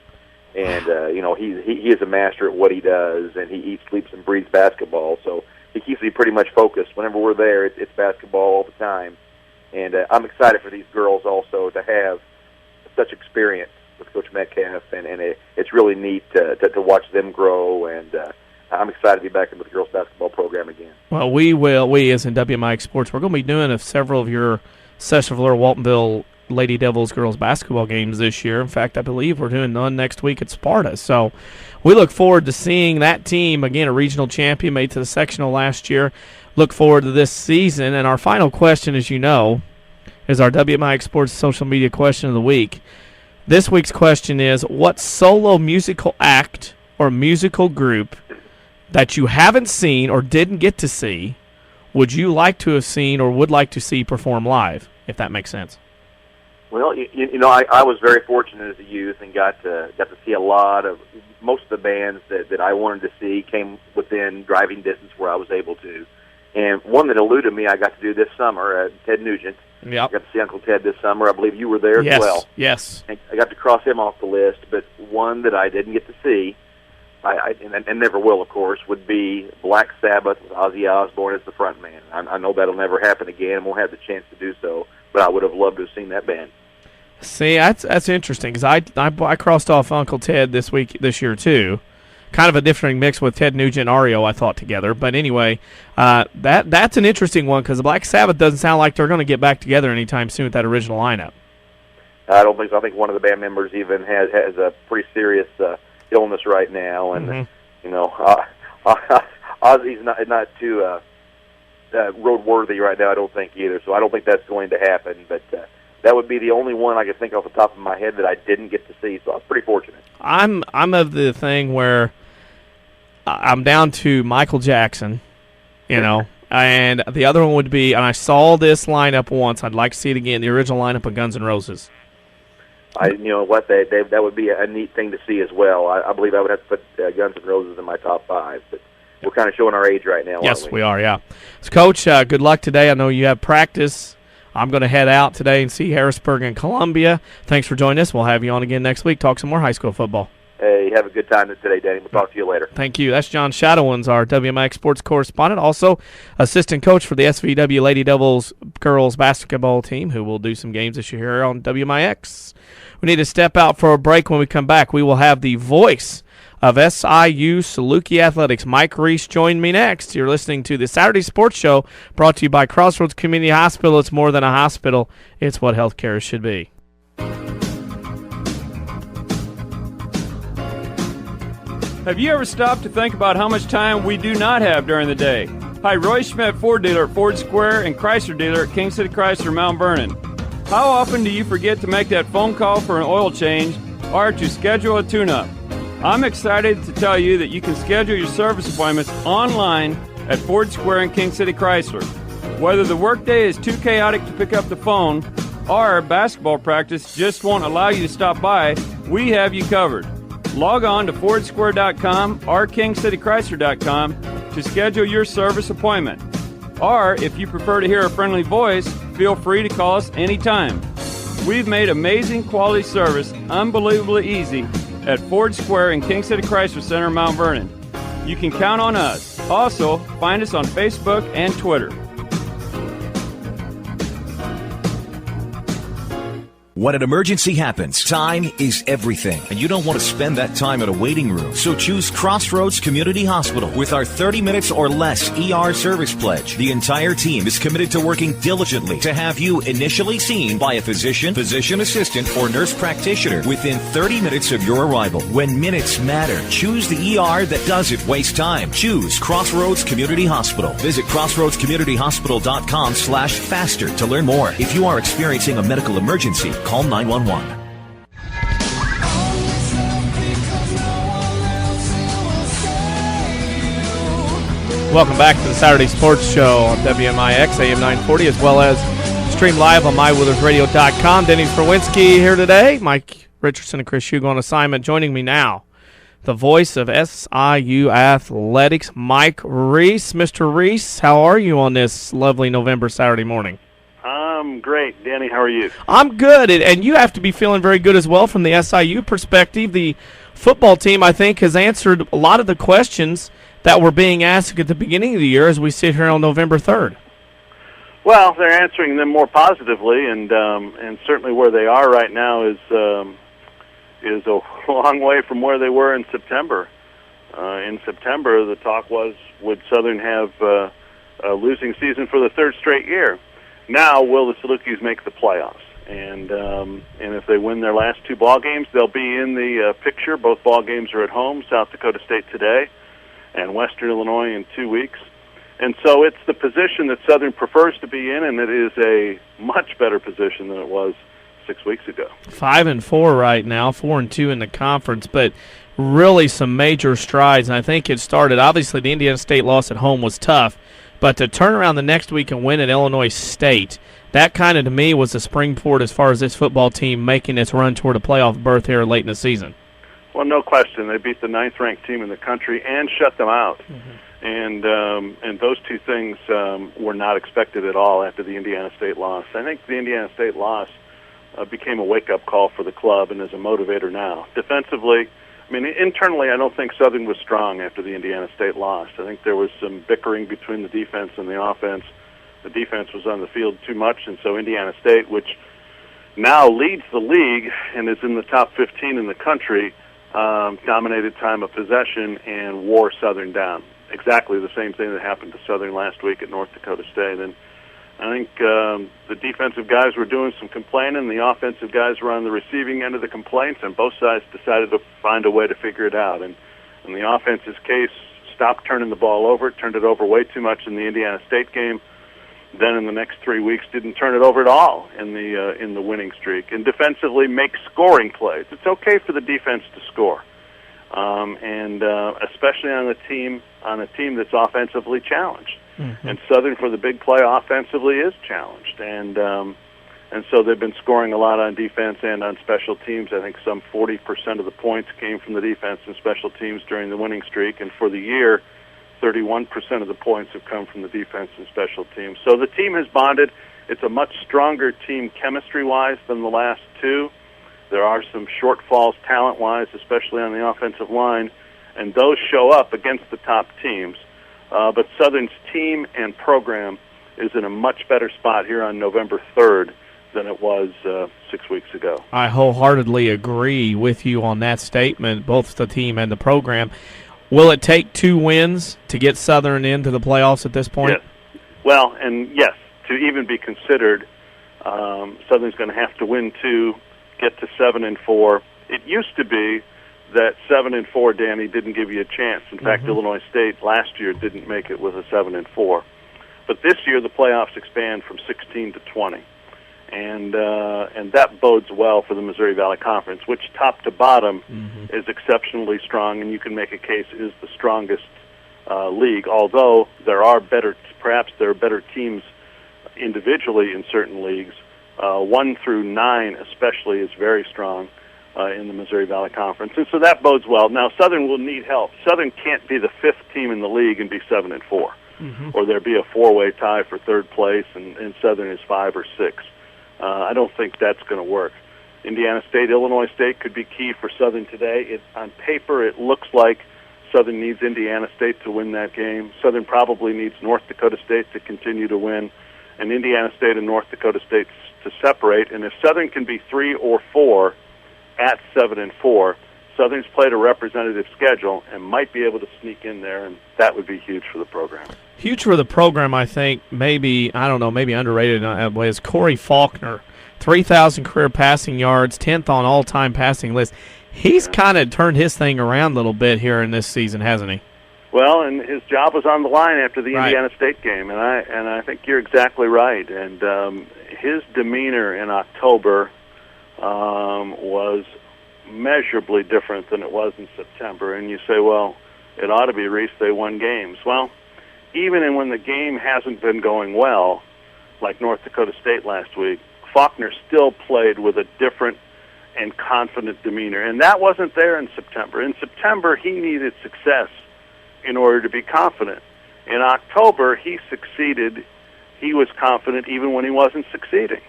And, you know, he is a master at what he does, and he eats, sleeps, and breathes basketball. So he keeps me pretty much focused. Whenever we're there, it's basketball all the time. And I'm excited for these girls also to have such experience with Coach Metcalf, and it's really neat to watch them grow, and I'm excited to be back in with the girls basketball program again. Well, we as in WMIX Sports, we're going to be doing several of your Sesser-Valier Waltonville Lady Devils girls basketball games this year. In fact, I believe we're doing one next week at Sparta. So we look forward to seeing that team, again, a regional champion, made to the sectional last year. Look forward to this season. And our final question, as you know, is our WMIX Sports social media question of the week. This week's question is, what solo musical act or musical group that you haven't seen or didn't get to see would you like to have seen or would like to see perform live, if that makes sense? Well, you know, I was very fortunate as a youth and got to see most of the bands that I wanted to see came within driving distance where I was able to. And one that eluded me, I got to do this summer, Ted Nugent. Yep. I got to see Uncle Ted this summer. I believe you were there as well. Yes. I got to cross him off the list, but one that I didn't get to see, and never will, of course, would be Black Sabbath with Ozzy Osbourne as the front man. I know that'll never happen again, and won't have the chance to do so, but I would have loved to have seen that band. See, that's interesting, because I crossed off Uncle Ted this year too. Kind of a different mix with Ted Nugent and REO, I thought, together. But anyway, that's an interesting one, because the Black Sabbath doesn't sound like they're going to get back together anytime soon with that original lineup. I don't think so. I think one of the band members even has a pretty serious illness right now, and you know, Ozzy's not too roadworthy right now, I don't think either. So I don't think that's going to happen. But that would be the only one I could think off the top of my head that I didn't get to see. So I was pretty fortunate. I'm of the thing where I'm down to Michael Jackson, you know, and the other one would be, and I saw this lineup once, I'd like to see it again, the original lineup of Guns N' Roses. You know what, that would be a neat thing to see as well. I believe I would have to put Guns N' Roses in my top 5, but we're kind of showing our age right now. Yes, aren't we? we are, yeah. So, Coach, good luck today. I know you have practice. I'm going to head out today and see Harrisburg and Columbia. Thanks for joining us. We'll have you on again next week. Talk some more high school football. Hey, have a good time today, Danny. We'll talk to you later. Thank you. That's John Shadowens, our WMIX sports correspondent, also assistant coach for the SVW Lady Devils girls basketball team, who will do some games this year here on WMIX. We need to step out for a break. When we come back, we will have the voice of SIU Saluki Athletics, Mike Reis, join me next. You're listening to the Saturday Sports Show, brought to you by Crossroads Community Hospital. It's more than a hospital. It's what healthcare should be. Have you ever stopped to think about how much time we do not have during the day? Hi, Roy Schmidt, Ford dealer at Ford Square and Chrysler dealer at King City Chrysler, Mount Vernon. How often do you forget to make that phone call for an oil change or to schedule a tune-up? I'm excited to tell you that you can schedule your service appointments online at Ford Square and King City Chrysler. Whether the workday is too chaotic to pick up the phone or basketball practice just won't allow you to stop by, we have you covered. Log on to FordSquare.com or KingCityChrysler.com to schedule your service appointment. Or, if you prefer to hear a friendly voice, feel free to call us anytime. We've made amazing quality service unbelievably easy at Ford Square and King City Chrysler Center, Mount Vernon. You can count on us. Also, find us on Facebook and Twitter. When an emergency happens, time is everything, and you don't want to spend that time in a waiting room. So choose Crossroads Community Hospital with our 30 minutes or less ER service pledge. The entire team is committed to working diligently to have you initially seen by a physician, physician assistant, or nurse practitioner within 30 minutes of your arrival. When minutes matter, choose the ER that doesn't waste time. Choose Crossroads Community Hospital. Visit crossroadscommunityhospital.com/faster to learn more. If you are experiencing a medical emergency, call 911. Welcome back to the Saturday Sports Show on WMIX AM 940, as well as stream live on MyWithersRadio.com. Denny Frowinski here today. Mike Richardson and Chris Hugo on assignment. Joining me now, the voice of SIU Athletics, Mike Reis. Mr. Reis, how are you on this lovely November Saturday morning? I'm great. Danny, how are you? I'm good, and you have to be feeling very good as well from the SIU perspective. The football team, I think, has answered a lot of the questions that were being asked at the beginning of the year as we sit here on November 3rd. Well, they're answering them more positively, and certainly where they are right now is a long way from where they were in September. In September, the talk was, would Southern have a losing season for the third straight year? Now, will the Salukis make the playoffs? And if they win their last two ball games, they'll be in the picture. Both ball games are at home, South Dakota State today and Western Illinois in 2 weeks. And so it's the position that Southern prefers to be in, and it is a much better position than it was 6 weeks ago. 5-4 right now, 4-2 in the conference, but really some major strides. And I think it started, obviously the Indiana State loss at home was tough, but to turn around the next week and win at Illinois State, that kind of, to me, was a springboard as far as this football team making its run toward a playoff berth here late in the season. Well, no question. They beat the ninth-ranked team in the country and shut them out. And those two things were not expected at all after the Indiana State loss. I think the Indiana State loss became a wake-up call for the club and is a motivator now. Defensively, I mean, internally, I don't think Southern was strong after the Indiana State loss. I think there was some bickering between the defense and the offense. The defense was on the field too much, and so Indiana State, which now leads the league and is in the top 15 in the country, dominated time of possession and wore Southern down. Exactly the same thing that happened to Southern last week at North Dakota State. And I think the defensive guys were doing some complaining. The offensive guys were on the receiving end of the complaints, and both sides decided to find a way to figure it out. And in the offense's case, stopped turning the ball over, turned it over way too much in the Indiana State game. Then in the next 3 weeks, didn't turn it over at all in the winning streak. And defensively, make scoring plays. It's okay for the defense to score, and especially on a team that's offensively challenged. And Southern, for the big play offensively, is challenged. And And so they've been scoring a lot on defense and on special teams. I think some 40% of the points came from the defense and special teams during the winning streak. And for the year, 31% of the points have come from the defense and special teams. So the team has bonded. It's a much stronger team chemistry-wise than the last two. There are some shortfalls talent-wise, especially on the offensive line, and those show up against the top teams. But Southern's team and program is in a much better spot here on November 3rd than it was 6 weeks ago. I wholeheartedly agree with you on that statement, both the team and the program. Will it take 2 wins to get Southern into the playoffs at this point? Yes. Well, and yes, to even be considered, Southern's going to have to win 2, get to 7-4. It used to be that 7-4, Danny, didn't give you a chance. In fact, Illinois State last year didn't make it with a 7-4. But this year the playoffs expand from 16 to 20. And that bodes well for the Missouri Valley Conference, which top to bottom is exceptionally strong, and you can make a case is the strongest league. Although perhaps there are better teams individually in certain leagues. 1 through 9 especially is very strong in the Missouri Valley Conference, and so that bodes well. Now Southern will need help. Southern can't be the 5th team in the league and be 7-4, or there be a 4-way tie for 3rd place, and Southern is 5 or 6. I don't think that's going to work. Indiana State, Illinois State could be key for Southern today. On paper, it looks like Southern needs Indiana State to win that game. Southern probably needs North Dakota State to continue to win, and Indiana State and North Dakota State to separate. And if Southern can be 3 or 4 at 7-4, Southern's played a representative schedule and might be able to sneak in there, and that would be huge for the program. Huge for the program, I think. Maybe underrated in a way is Corey Faulkner. 3,000 career passing yards, 10th on all-time passing list. He's kind of turned his thing around a little bit here in this season, hasn't he? Well, and his job was on the line after the Indiana State game, and I think you're exactly right. And his demeanor in October was measurably different than it was in September. And you say, well, it ought to be Reis, they won games. Well, even when the game hasn't been going well, like North Dakota State last week, Faulkner still played with a different and confident demeanor. And that wasn't there in September. In September, he needed success in order to be confident. In October, he succeeded. He was confident even when he wasn't succeeding.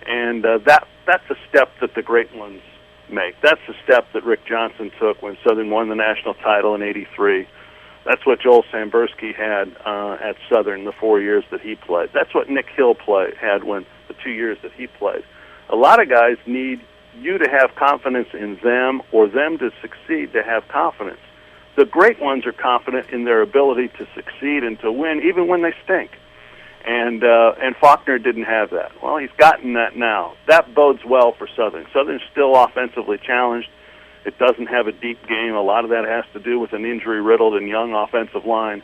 And that's a step that the great ones make. That's the step that Rick Johnson took when Southern won the national title in '83. That's what Joel Sambursky had at Southern the 4 years that he played. That's what Nick Hill had when the 2 years that he played. A lot of guys need you to have confidence in them or them to succeed to have confidence. The great ones are confident in their ability to succeed and to win even when they stink. And Faulkner didn't have that. Well, he's gotten that now. That bodes well for Southern. Southern's still offensively challenged. It doesn't have a deep game. A lot of that has to do with an injury-riddled and young offensive line.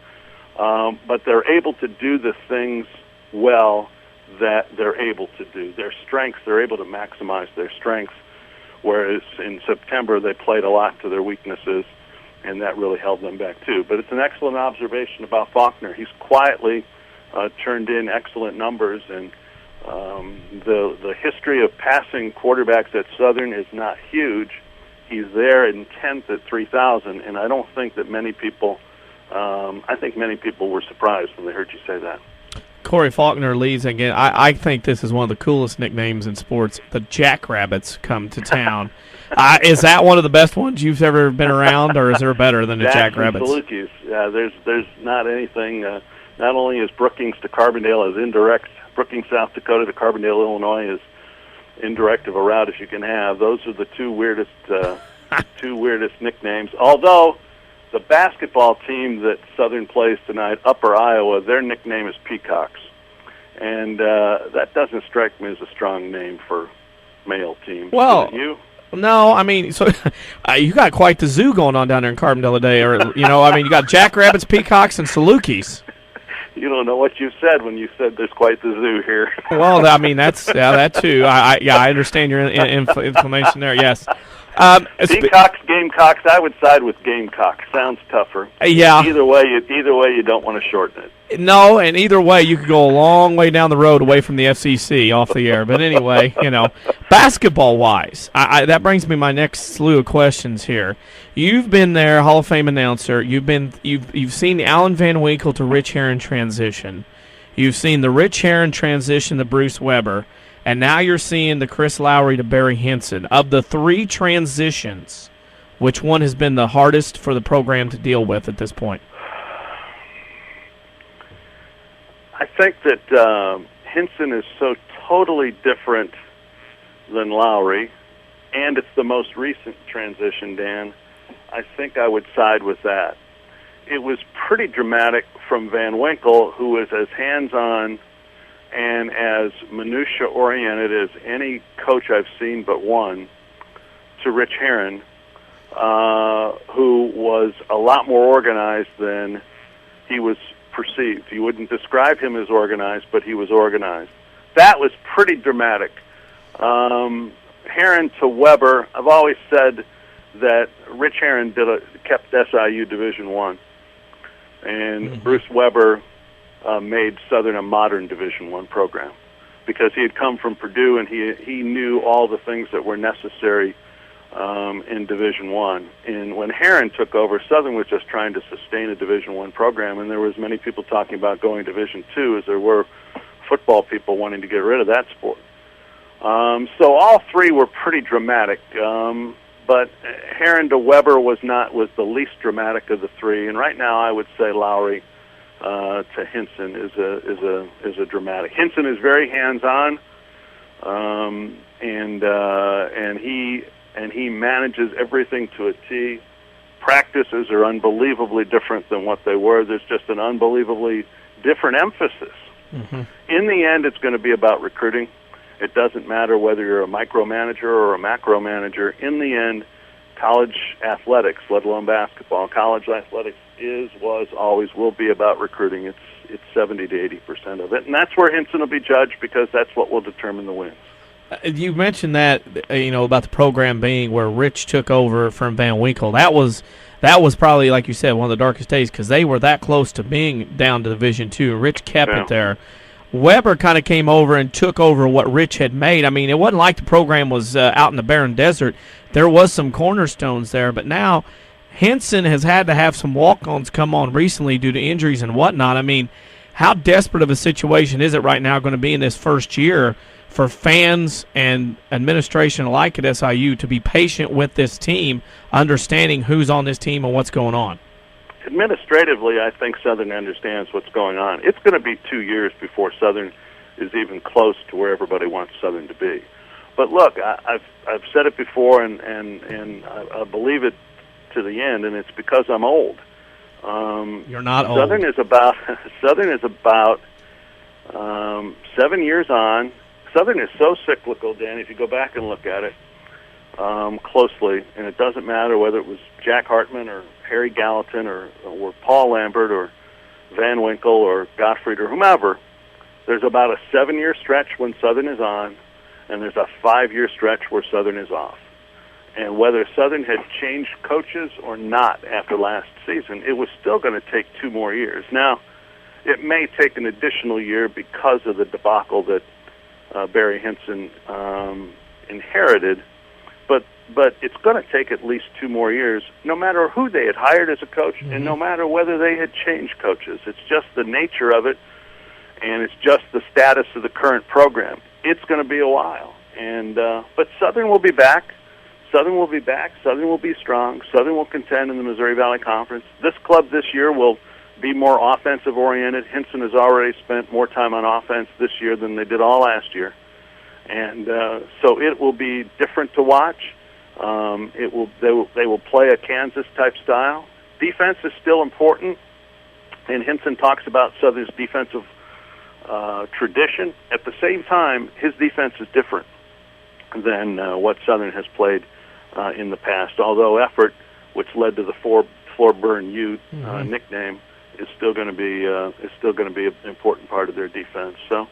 But they're able to do the things well that they're able to do. Their strengths, they're able to maximize their strengths, whereas in September they played a lot to their weaknesses, and that really held them back too. But it's an excellent observation about Faulkner. He's quietly turned in excellent numbers, and the history of passing quarterbacks at Southern is not huge. He's there in 10th at 3,000, and I don't think that many people, I think many people were surprised when they heard you say that. Corey Faulkner leads again. I think this is one of the coolest nicknames in sports. The Jackrabbits come to town. Is that one of the best ones you've ever been around, or is there better than the Jackrabbits? Salukis. There's not anything. Not only is Brookings to Carbondale as indirect, Brookings, South Dakota to Carbondale, Illinois is indirect of a route as you can have. Those are the two weirdest nicknames. Although the basketball team that Southern plays tonight, Upper Iowa, their nickname is Peacocks, and that doesn't strike me as a strong name for male teams. Well, you? No, I mean, so you got quite the zoo going on down there in Carbondale today, or you got Jackrabbits, Peacocks, and Salukis. You don't know what you said when you said there's quite the zoo here. Well, I mean, that too. I understand your inclination there. Yes. Gamecocks. I would side with Gamecocks. Sounds tougher. Yeah. Either way, you don't want to shorten it. No, and either way, you could go a long way down the road away from the FCC off the air. But anyway, basketball-wise, that brings me my next slew of questions here. You've been there, Hall of Fame announcer. You've seen the Alan Van Winkle to Rich Herron transition. You've seen the Rich Herron transition to Bruce Weber. And now you're seeing the Chris Lowry to Barry Hinson. Of the three transitions, which one has been the hardest for the program to deal with at this point? I think that Hinson is so totally different than Lowry, and it's the most recent transition, Dan. I think I would side with that. It was pretty dramatic from Van Winkle, who was as hands-on and as minutia-oriented as any coach I've seen but one, to Rich Herron, who was a lot more organized than he was perceived. You wouldn't describe him as organized, but he was organized. That was pretty dramatic. Herron to Weber, I've always said that Rich Herron kept SIU Division I, and Bruce Weber made Southern a modern Division I program, because he had come from Purdue and he knew all the things that were necessary in Division I. And when Herron took over, Southern was just trying to sustain a Division I program, and there was many people talking about going Division II, as there were football people wanting to get rid of that sport. So all three were pretty dramatic, but Herron to Weber was the least dramatic of the three. And right now, I would say Lowry to Hinson is a dramatic. Hinson is very hands-on, and he manages everything to a T. Practices are unbelievably different than what they were. There's just an unbelievably different emphasis. Mm-hmm. In the end, it's going to be about recruiting. It doesn't matter whether you're a micromanager or a macro-manager. In the end, college athletics, let alone basketball, college athletics was, always will be about recruiting. It's 70 to 80% of it, and that's where Hinson will be judged, because that's what will determine the wins. You mentioned that, about the program being where Rich took over from Van Winkle. That was probably, like you said, one of the darkest days, because they were that close to being down to Division II. Rich kept it there. Weber kind of came over and took over what Rich had made. I mean, it wasn't like the program was out in the barren desert. There was some cornerstones there, but now Hinson has had to have some walk-ons come on recently due to injuries and whatnot. I mean, how desperate of a situation is it right now going to be in this first year for fans and administration alike at SIU to be patient with this team, understanding who's on this team and what's going on? Administratively, I think Southern understands what's going on. It's going to be 2 years before Southern is even close to where everybody wants Southern to be. But look, I've said it before, and I believe it to the end, and it's because I'm old. You're not old. Southern is about 7 years on. Southern is so cyclical, Dan, if you go back and look at it closely, and it doesn't matter whether it was Jack Hartman or Harry Gallatin or Paul Lambert or Van Winkle or Gottfried or whomever, there's about a 7-year stretch when Southern is on, and there's a 5-year stretch where Southern is off. And whether Southern had changed coaches or not after last season, it was still going to take 2 more years. Now, it may take an additional year because of the debacle that Barry Hinson inherited, but it's going to take at least 2 more years, no matter who they had hired as a coach, and no matter whether they had changed coaches. It's just the nature of it, and it's just the status of the current program. It's going to be a while, and but Southern will be back. Southern will be back. Southern will be strong. Southern will contend in the Missouri Valley Conference. This club this year will be more offensive-oriented. Hinson has already spent more time on offense this year than they did all last year. And so it will be different to watch. They will play a Kansas-type style. Defense is still important, and Hinson talks about Southern's defensive tradition. At the same time, his defense is different than what Southern has played in the past, although effort, which led to the floor burn U nickname, is still going to be an important part of their defense. So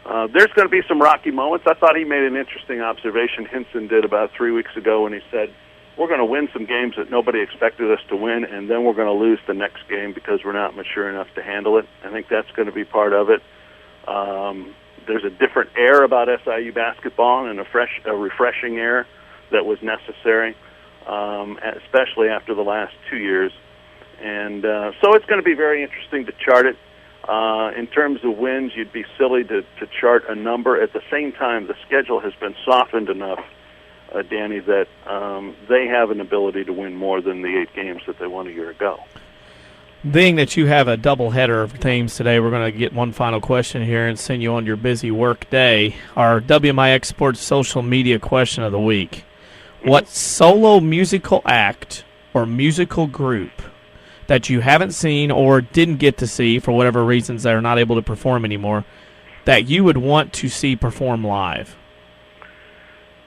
There's going to be some rocky moments. I thought he made an interesting observation, Hinson did about 3 weeks ago, when he said, we're going to win some games that nobody expected us to win, and then we're going to lose the next game because we're not mature enough to handle it. I think that's going to be part of it. There's a different air about SIU basketball, and a refreshing air that was necessary, especially after the last 2 years. And so it's going to be very interesting to chart it. In terms of wins, you'd be silly to chart a number. At the same time, the schedule has been softened enough, Danny, that they have an ability to win more than the 8 games that they won a year ago. Being that you have a doubleheader of teams today, we're going to get one final question here and send you on your busy work day. Our WMIX Sports social media question of the week. What solo musical act or musical group that you haven't seen or didn't get to see for whatever reasons they're not able to perform anymore that you would want to see perform live?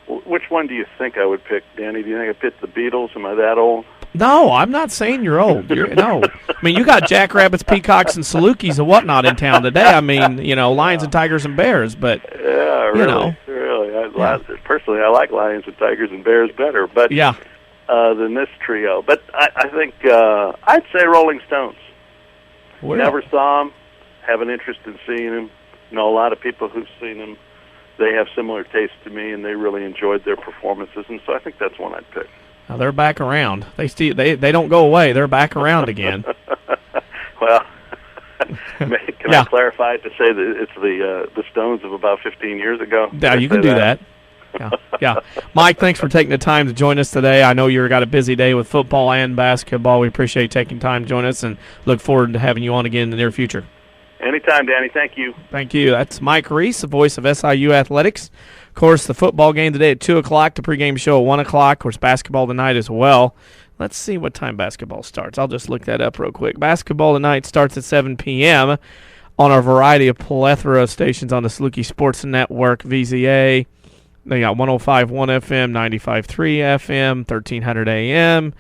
Which one do you think I would pick, Danny? Do you think I picked the Beatles? Am I that old? No, I'm not saying you're old. No. I mean, you got jackrabbits, peacocks, and salukis and whatnot in town today. I mean, lions and tigers and bears, but, yeah, really. Personally, I like lions and tigers and bears better, but than this trio. But I think I'd say Rolling Stones. Never saw them, have an interest in seeing them. Know a lot of people who've seen them. They have similar tastes to me, and they really enjoyed their performances, and so I think that's one I'd pick. Now they're back around. They don't go away. They're back around again. Well, can I clarify to say that it's the Stones of about 15 years ago? Yeah, you can do that. Yeah. Mike, thanks for taking the time to join us today. I know you've got a busy day with football and basketball. We appreciate taking time to join us and look forward to having you on again in the near future. Anytime, Danny. Thank you. Thank you. That's Mike Reis, the voice of SIU Athletics. Of course, the football game today at 2 o'clock, the pregame show at 1 o'clock. Of course, basketball tonight as well. Let's see what time basketball starts. I'll just look that up real quick. Basketball tonight starts at 7 p.m. on our variety of plethora of stations on the Saluki Sports Network, VZA. They got 105.1 FM, 95.3 FM, 1300 AM,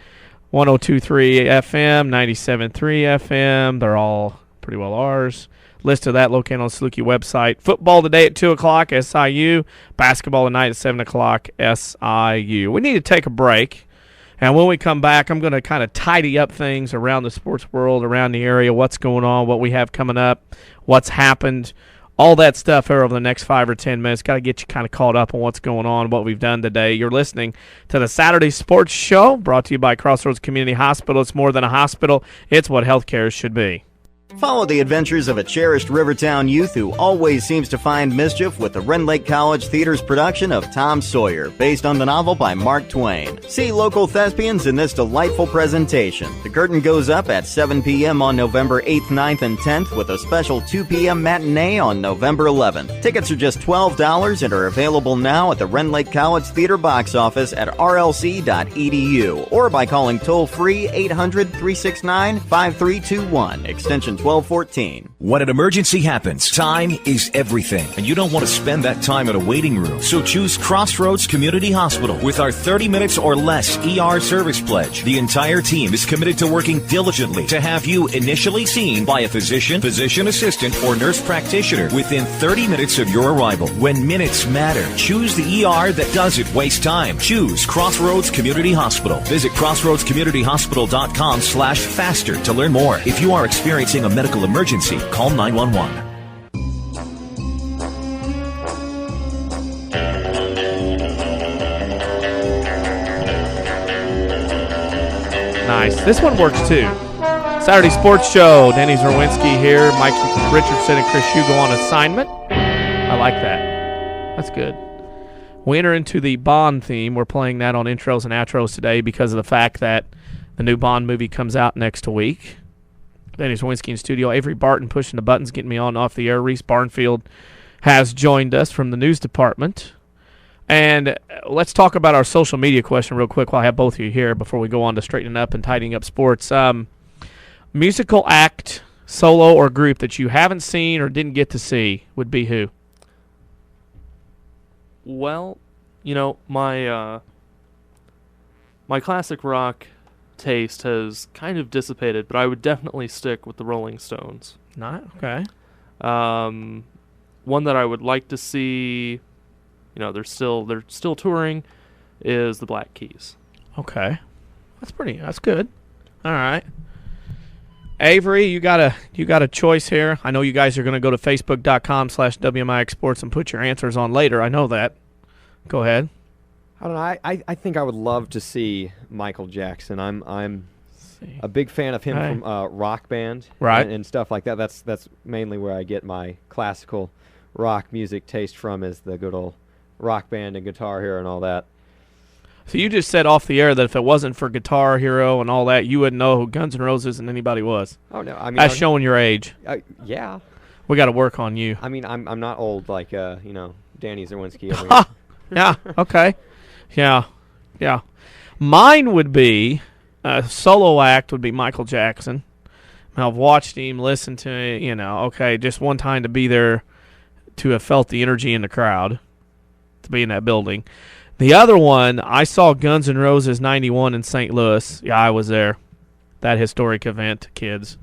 102.3 FM, 97.3 FM. They're all pretty well ours. List of that located on the Saluki website. Football today at 2 o'clock, SIU. Basketball tonight at 7 o'clock, SIU. We need to take a break. And when we come back, I'm going to kind of tidy up things around the sports world, around the area, what's going on, what we have coming up, what's happened, all that stuff over the next 5 or 10 minutes. Got to get you kind of caught up on what's going on, what we've done today. You're listening to the Saturday Sports Show, brought to you by Crossroads Community Hospital. It's more than a hospital. It's what healthcare should be. Follow the adventures of a cherished Rivertown youth who always seems to find mischief with the Rend Lake College Theater's production of Tom Sawyer, based on the novel by Mark Twain. See local thespians in this delightful presentation. The curtain goes up at 7 p.m. on November 8th, 9th, and 10th, with a special 2 p.m. matinee on November 11th. Tickets are just $12 and are available now at the Rend Lake College Theater box office at rlc.edu or by calling toll-free 800-369-5321, extension 1214. When an emergency happens, time is everything, and you don't want to spend that time in a waiting room. So choose Crossroads Community Hospital with our 30 minutes or less ER service pledge. The entire team is committed to working diligently to have you initially seen by a physician, physician assistant, or nurse practitioner within 30 minutes of your arrival. When minutes matter, choose the ER that doesn't waste time. Choose Crossroads Community Hospital. Visit crossroadscommunityhospital.com/faster to learn more. If you are experiencing a medical emergency, call 911. Nice. This one works too. Saturday Sports Show. Danny Zerwinski here. Mike Richardson and Chris Hugo on assignment. I like that. That's good. We enter into the Bond theme. We're playing that on intros and outros today because of the fact that the new Bond movie comes out next week. Danny Zerwinski in studio. Avery Barton pushing the buttons, getting me on and off the air. Reese Barnfield has joined us from the news department. And let's talk about our social media question real quick while I have both of you here before we go on to straightening up and tidying up sports. Musical act, solo, or group that you haven't seen or didn't get to see would be who? Well, my classic rock taste has kind of dissipated, but I would definitely stick with the Rolling Stones. Not okay. one that I would like to see, they're still touring, is the Black Keys. Okay. That's good. All right. Avery, you got a choice here. I know you guys are going to go to facebook.com/WMIX Sports and put your answers on later. I know that. Go ahead. I don't know. I think I would love to see Michael Jackson. I'm a big fan of him from Rock Band, right, and stuff like that. That's mainly where I get my classical rock music taste from, is the good old Rock Band and Guitar Hero and all that. So you just said off the air that if it wasn't for Guitar Hero and all that, you wouldn't know who Guns N' Roses and anybody was. Oh no, I mean that's showing your age. Yeah, we got to work on you. I mean, I'm not old like Danny Zerwinski over here. Yeah. Okay. Yeah. Mine would be solo act would be Michael Jackson. I've watched him, listened to him, okay, just one time to be there, to have felt the energy in the crowd, to be in that building. The other one, I saw Guns N' Roses 91 in St. Louis. Yeah, I was there. That historic event, kids.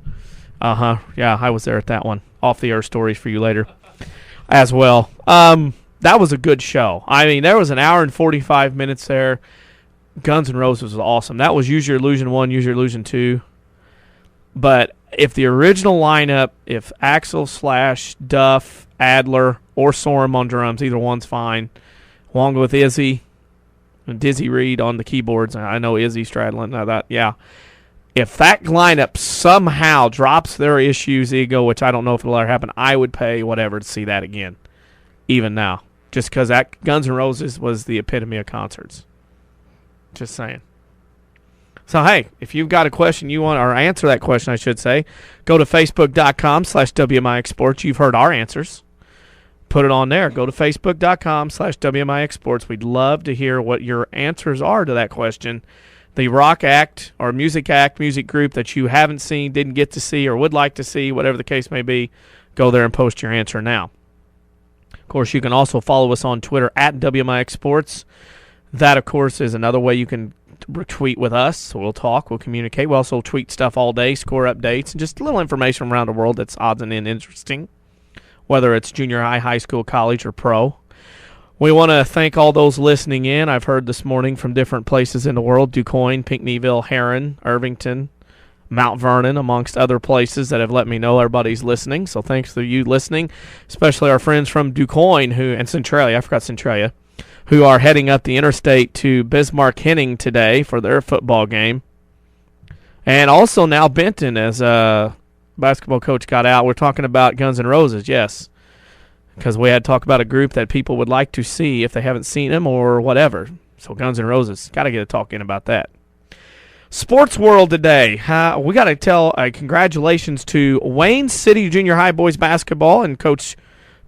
Yeah, I was there at that one. Off the air stories for you later as well. That was a good show. I mean, there was an hour and 45 minutes there. Guns N' Roses was awesome. That was Use Your Illusion 1, Use Your Illusion 2. But if the original lineup, if Axl, Slash, Duff, Adler, or Sorum on drums, either one's fine. Along with Izzy and Dizzy Reed on the keyboards. I know Izzy straddling that. Yeah. If that lineup somehow drops their issues, ego, which I don't know if it'll ever happen, I would pay whatever to see that again, even now. Just because that Guns N' Roses was the epitome of concerts. Just saying. So, hey, if you've got a question you want, or answer that question, I should say, go to facebook.com/WMIX Sports. You've heard our answers. Put it on there. Go to facebook.com/WMIX Sports. We'd love to hear what your answers are to that question. The rock act or music group that you haven't seen, didn't get to see, or would like to see, whatever the case may be, go there and post your answer now. Of course, you can also follow us on Twitter at WMIX Sports. That, of course, is another way you can tweet with us. So we'll talk, we'll communicate. We also tweet stuff all day, score updates, and just a little information from around the world that's odds and interesting, whether it's junior high, high school, college, or pro. We want to thank all those listening in. I've heard this morning from different places in the world, Quoin, Pinckneyville, Heron, Irvington, Mount Vernon, amongst other places that have let me know everybody's listening. So thanks to you listening, especially our friends from Quoin and Centralia. I forgot Centralia, who are heading up the interstate to Bismarck-Henning today for their football game. And also now Benton, as a basketball coach got out. We're talking about Guns N' Roses, yes, because we had to talk about a group that people would like to see if they haven't seen them or whatever. So Guns N' Roses, got to get a talk in about that. Sports world today, we got to tell congratulations to Wayne City Junior High boys basketball and Coach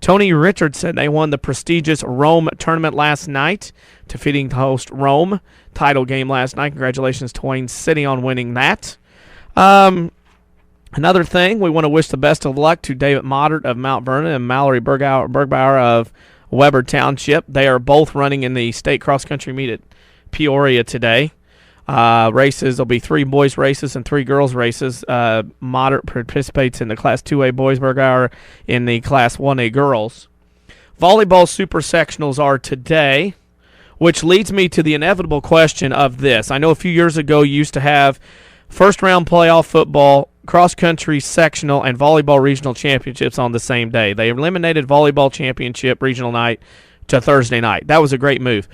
Tony Richardson. They won the prestigious Rome tournament last night, defeating the host Rome. Title game last night. Congratulations to Wayne City on winning that. Another thing, we want to wish the best of luck to David Moddert of Mount Vernon and Mallory Bergbauer of Weber Township. They are both running in the state cross-country meet at Peoria today. Races, there'll be 3 boys races and 3 girls races. Moddert participates in the Class 2A boys, Bergbauer in the Class 1A girls. Volleyball super sectionals are today, which leads me to the inevitable question of this. I know a few years ago you used to have first-round playoff football, cross-country sectional, and volleyball regional championships on the same day. They eliminated volleyball championship regional night to Thursday night. That was a great move.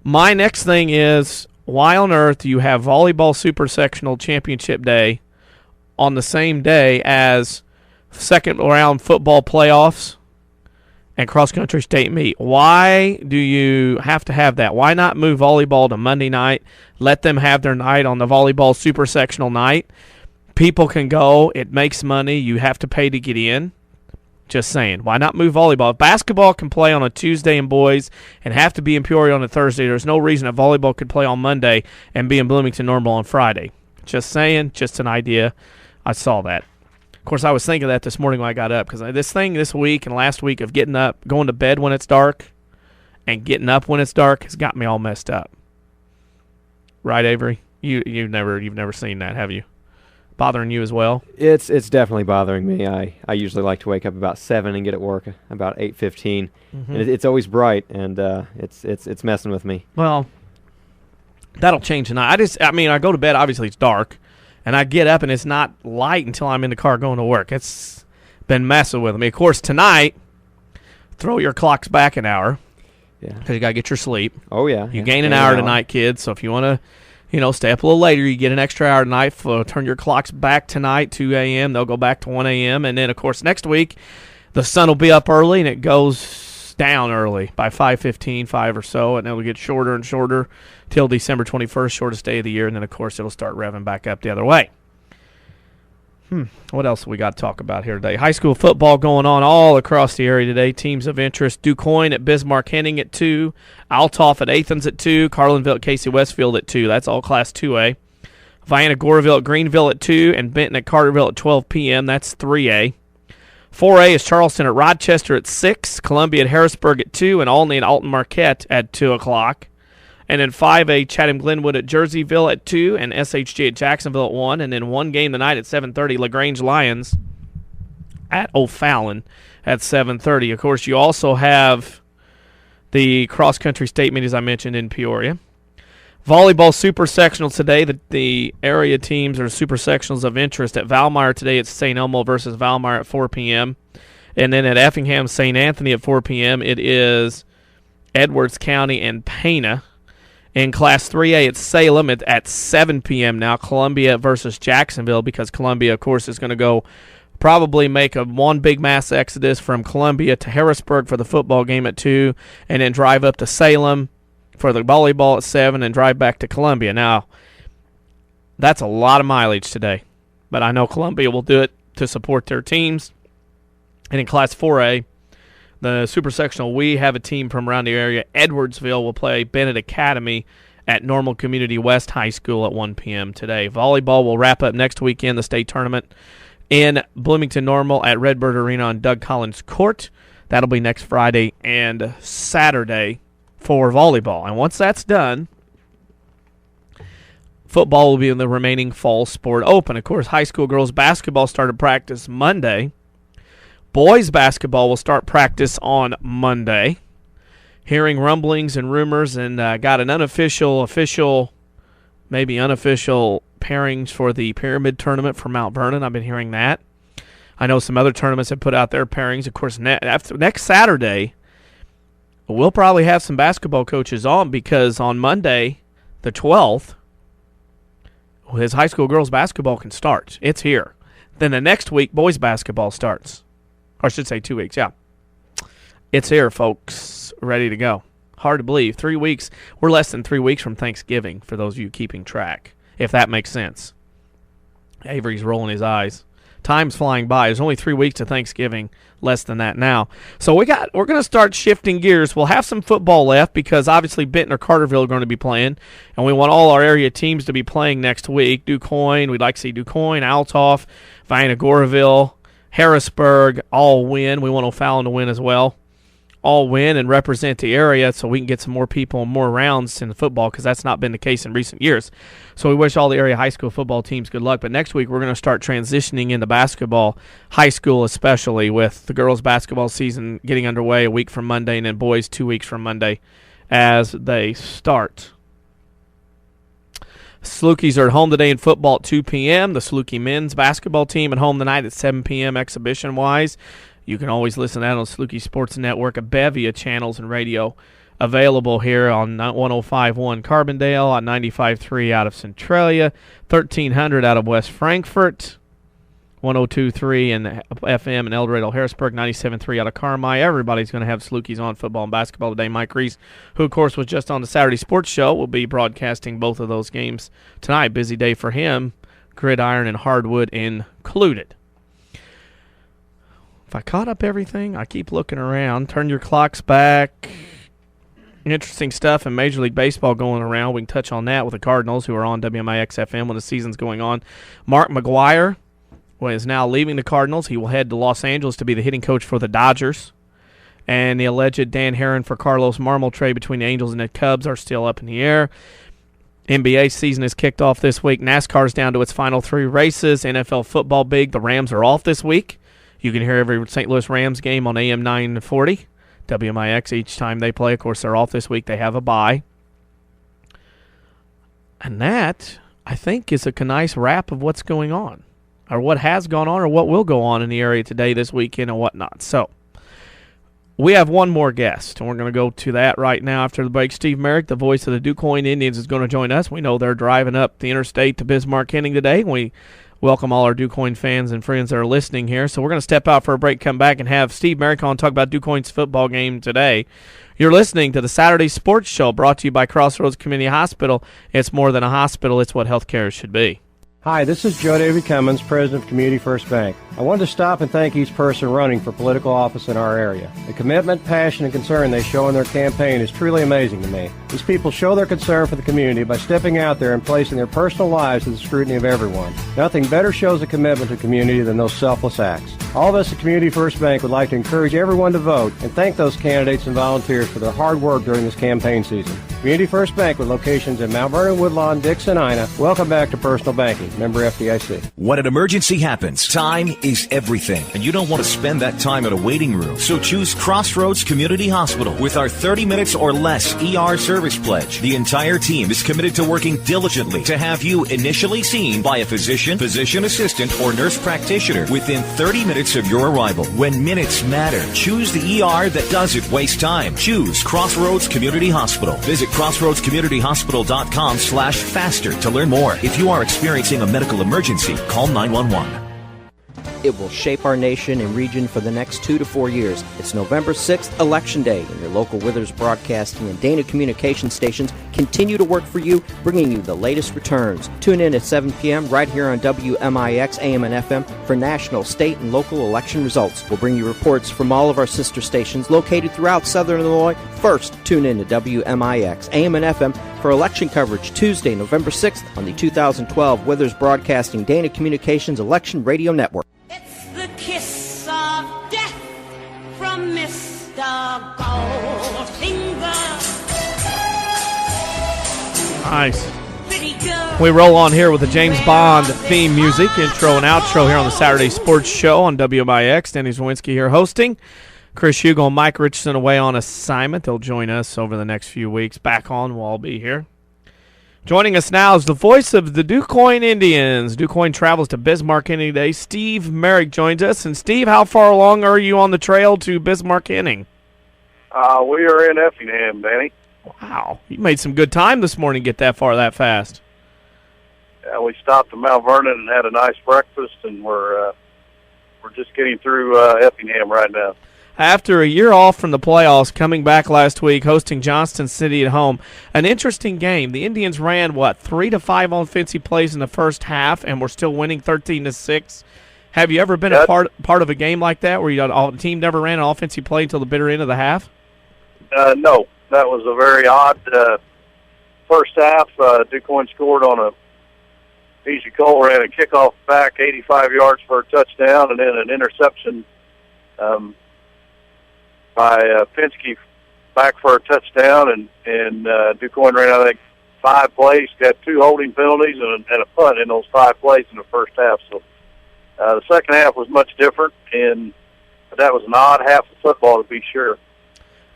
My next thing is, why on earth do you have volleyball super sectional championship day on the same day as second-round football playoffs and cross-country state meet? Why do you have to have that? Why not move volleyball to Monday night, let them have their night on the volleyball super sectional night? People can go. It makes money. You have to pay to get in. Just saying. Why not move volleyball? If basketball can play on a Tuesday in boys and have to be in Peoria on a Thursday, there's no reason that volleyball could play on Monday and be in Bloomington Normal on Friday. Just saying. Just an idea. I saw that. Of course, I was thinking of that this morning when I got up, because this week and last week of getting up, going to bed when it's dark, and getting up when it's dark has got me all messed up. Right, Avery? You've never seen that, have you? bothering you as well? It's definitely bothering me. I usually like to wake up about 7 and get at work about 8:15, and it's always bright, and it's messing with me. Well, that'll change tonight. I go to bed, obviously it's dark, and I get up and it's not light until I'm in the car going to work. It's been messing with me. Of course, tonight, throw your clocks back an hour. Yeah. Because you got to get your sleep. Oh, yeah. You gain an hour tonight, kids, so if you want to stay up a little later, you get an extra hour tonight. Turn your clocks back tonight, 2 a.m. They'll go back to 1 a.m. And then, of course, next week, the sun will be up early, and it goes down early by 5:15, 5 or so, and it'll get shorter and shorter till December 21st, shortest day of the year. And then, of course, it'll start revving back up the other way. What else we got to talk about here today? High school football going on all across the area today. Teams of interest: Quoin at Bismarck-Henning at 2, Althoff at Athens at 2, Carlinville at Casey Westfield at 2. That's all Class 2A. Vienna-Goreville at Greenville at 2, and Benton at Carterville at 12 p.m. That's 3A. 4A is Charleston at Rochester at 6, Columbia at Harrisburg at 2, and Olney and Alton Marquette at 2 o'clock. And then 5A, Chatham-Glenwood at Jerseyville at 2, and SHG at Jacksonville at 1. And then one game tonight at 7:30, LaGrange Lions at O'Fallon at 7:30. Of course, you also have the cross-country state meet, as I mentioned, in Peoria. Volleyball super sectionals today. The area teams are super sectionals of interest. At Valmeyer today, it's St. Elmo versus Valmeyer at 4 p.m. And then at Effingham, St. Anthony at 4 p.m., it is Edwards County and Pana. In Class 3A, it's Salem at 7 p.m. now, Columbia versus Jacksonville, because Columbia, of course, is going to go probably make one big mass exodus from Columbia to Harrisburg for the football game at 2, and then drive up to Salem for the volleyball at 7, and drive back to Columbia. Now, that's a lot of mileage today, but I know Columbia will do it to support their teams. And in Class 4A, the super sectional, we have a team from around the area. Edwardsville will play Bennett Academy at Normal Community West High School at 1 p.m. today. Volleyball will wrap up next weekend, the state tournament in Bloomington Normal at Redbird Arena on Doug Collins Court. That'll be next Friday and Saturday for volleyball. And once that's done, football will be in the remaining fall sport open. Of course, high school girls basketball started practice Monday. Boys basketball will start practice on Monday. Hearing rumblings and rumors, and got an unofficial pairings for the Pyramid Tournament for Mount Vernon. I've been hearing that. I know some other tournaments have put out their pairings. Of course, next Saturday, we'll probably have some basketball coaches on, because on Monday, the 12th, his high school girls basketball can start. It's here. Then the next week, boys basketball starts. Or I should say 2 weeks, yeah. It's here, folks, ready to go. Hard to believe. 3 weeks. We're less than 3 weeks from Thanksgiving, for those of you keeping track, if that makes sense. Avery's rolling his eyes. Time's flying by. There's only 3 weeks to Thanksgiving, less than that now. So we're going to start shifting gears. We'll have some football left, because obviously Benton or Carterville are going to be playing, and we want all our area teams to be playing next week. Quoin, we'd like to see Quoin, Althoff, Vienna-Goreville, Harrisburg all win. We want O'Fallon to win as well. All win and represent the area, so we can get some more people and more rounds in the football, because that's not been the case in recent years. So we wish all the area high school football teams good luck. But next week we're going to start transitioning into basketball, high school especially, with the girls' basketball season getting underway a week from Monday, and then boys 2 weeks from Monday as they start. Salukis are at home today in football at 2 p.m. The Saluki men's basketball team at home tonight at 7 p.m. exhibition-wise. You can always listen to that on Saluki Sports Network, a bevy of channels and radio available here on 105.1 Carbondale, on 95.3 out of Centralia, 1300 out of West Frankfort, 102.3 in FM in El Dorado, Harrisburg, 97.3 out of Carmi. Everybody's going to have Salukis on football and basketball today. Mike Reis, who, of course, was just on the Saturday Sports Show, will be broadcasting both of those games tonight. Busy day for him, gridiron and hardwood included. If I caught up everything, I keep looking around. Turn your clocks back. Interesting stuff in Major League Baseball going around. We can touch on that with the Cardinals, who are on WMIX FM when the season's going on. Mark McGwire is now leaving the Cardinals. He will head to Los Angeles to be the hitting coach for the Dodgers. And the alleged Dan Herron for Carlos Marmol trade between the Angels and the Cubs are still up in the air. NBA season is kicked off this week. NASCAR's down to its final 3 races. NFL football big. The Rams are off this week. You can hear every St. Louis Rams game on AM 940. WMIX each time they play. Of course, they're off this week. They have a bye. And that, I think, is a nice wrap of what's going on, or what has gone on, or what will go on in the area today, this weekend, and whatnot. So, we have one more guest, and we're going to go to that right now after the break. Steve Marek, the voice of the Quoin Indians, is going to join us. We know they're driving up the interstate to Bismarck-Henning today. We welcome all our Quoin fans and friends that are listening here. So we're going to step out for a break, come back, and have Steve Marek on talk about Quoin's football game today. You're listening to the Saturday Sports Show, brought to you by Crossroads Community Hospital. It's more than a hospital. It's what healthcare should be. Hi, this is Joe Davy Cummins, President of Community First Bank. I wanted to stop and thank each person running for political office in our area. The commitment, passion, and concern they show in their campaign is truly amazing to me. These people show their concern for the community by stepping out there and placing their personal lives to the scrutiny of everyone. Nothing better shows a commitment to community than those selfless acts. All of us at Community First Bank would like to encourage everyone to vote and thank those candidates and volunteers for their hard work during this campaign season. Community First Bank, with locations in Mount Vernon, Woodlawn, Dixon, Ina. Welcome back to Personal Banking. Member FDIC. When an emergency happens, time is everything, and you don't want to spend that time in a waiting room. So choose Crossroads Community Hospital with our 30 minutes or less ER service pledge. The entire team is committed to working diligently to have you initially seen by a physician, physician assistant, or nurse practitioner within 30 minutes of your arrival. When minutes matter, choose the ER that doesn't waste time. Choose Crossroads Community Hospital. Visit crossroadscommunityhospital.com/faster to learn more. If you are experiencing a medical emergency, call 911. It will shape our nation and region for the next 2 to 4 years. It's November 6th, Election Day, and your local Withers Broadcasting and Dana Communication stations continue to work for you, bringing you the latest returns. Tune in at 7 p.m. right here on WMIX AM and FM for national, state, and local election results. We'll bring you reports from all of our sister stations located throughout Southern Illinois. First, tune in to WMIX AM and FM for election coverage Tuesday, November 6th on the 2012 Withers Broadcasting Dana Communications Election Radio Network. The kiss of death from Mr. Goldfinger. Nice. We roll on here with the James Bond theme music, intro and outro here on the Saturday Sports Show on WMIX. Denny Zawinski here hosting. Chris Hugo and Mike Richardson away on assignment. They'll join us over the next few weeks. Back on, we'll all be here. Joining us now is the voice of the Quoin Indians. Quoin travels to Bismarck-Henning today. Steve Marek joins us. And, Steve, how far along are you on the trail to Bismarck-Henning? We are in Effingham, Danny. Wow. You made some good time this morning to get that far that fast. Yeah, we stopped at Mount Vernon and had a nice breakfast, and we're just getting through Effingham right now. After a year off from the playoffs, coming back last week, hosting Johnston City at home, an interesting game. The Indians ran, 3 to 5 offensive plays in the first half, and we're still winning 13-6. Have you ever been a part of a game like that, where the team never ran an offensive play until the bitter end of the half? No, that was a very odd first half. Quoin scored on a Easy Cole ran a kickoff back 85 yards for a touchdown, and then an interception by Penske back for a touchdown, and Quoin ran, I think, 5 plays, got 2 holding penalties and a punt in those 5 plays in the first half. So the second half was much different, and that was an odd half of football, to be sure.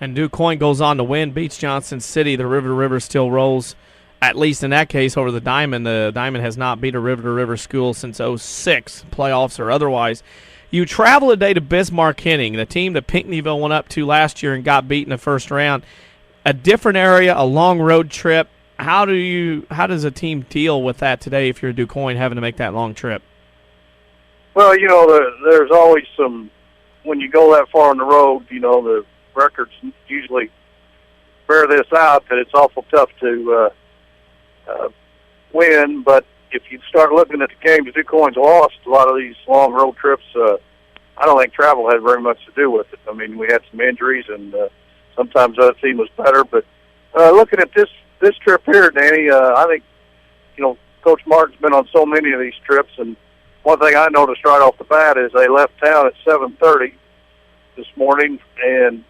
And Quoin goes on to win, beats Johnson City. The River to River still rolls, at least in that case, over the Diamond. The Diamond has not beat a River to River school since 06, playoffs or otherwise. You travel today to Bismarck-Henning, the team that Pinckneyville went up to last year and got beat in the first round. A different area, a long road trip. How does a team deal with that today if you're Quoin having to make that long trip? Well, there's always some, when you go that far on the road, the records usually bear this out, that it's awful tough to win, but if you start looking at the games Quoin's lost, a lot of these long road trips, I don't think travel had very much to do with it. I mean, we had some injuries, and sometimes the other team was better. But looking at this trip here, Danny, I think, Coach Mark's been on so many of these trips, and one thing I noticed right off the bat is they left town at 7:30 this morning, and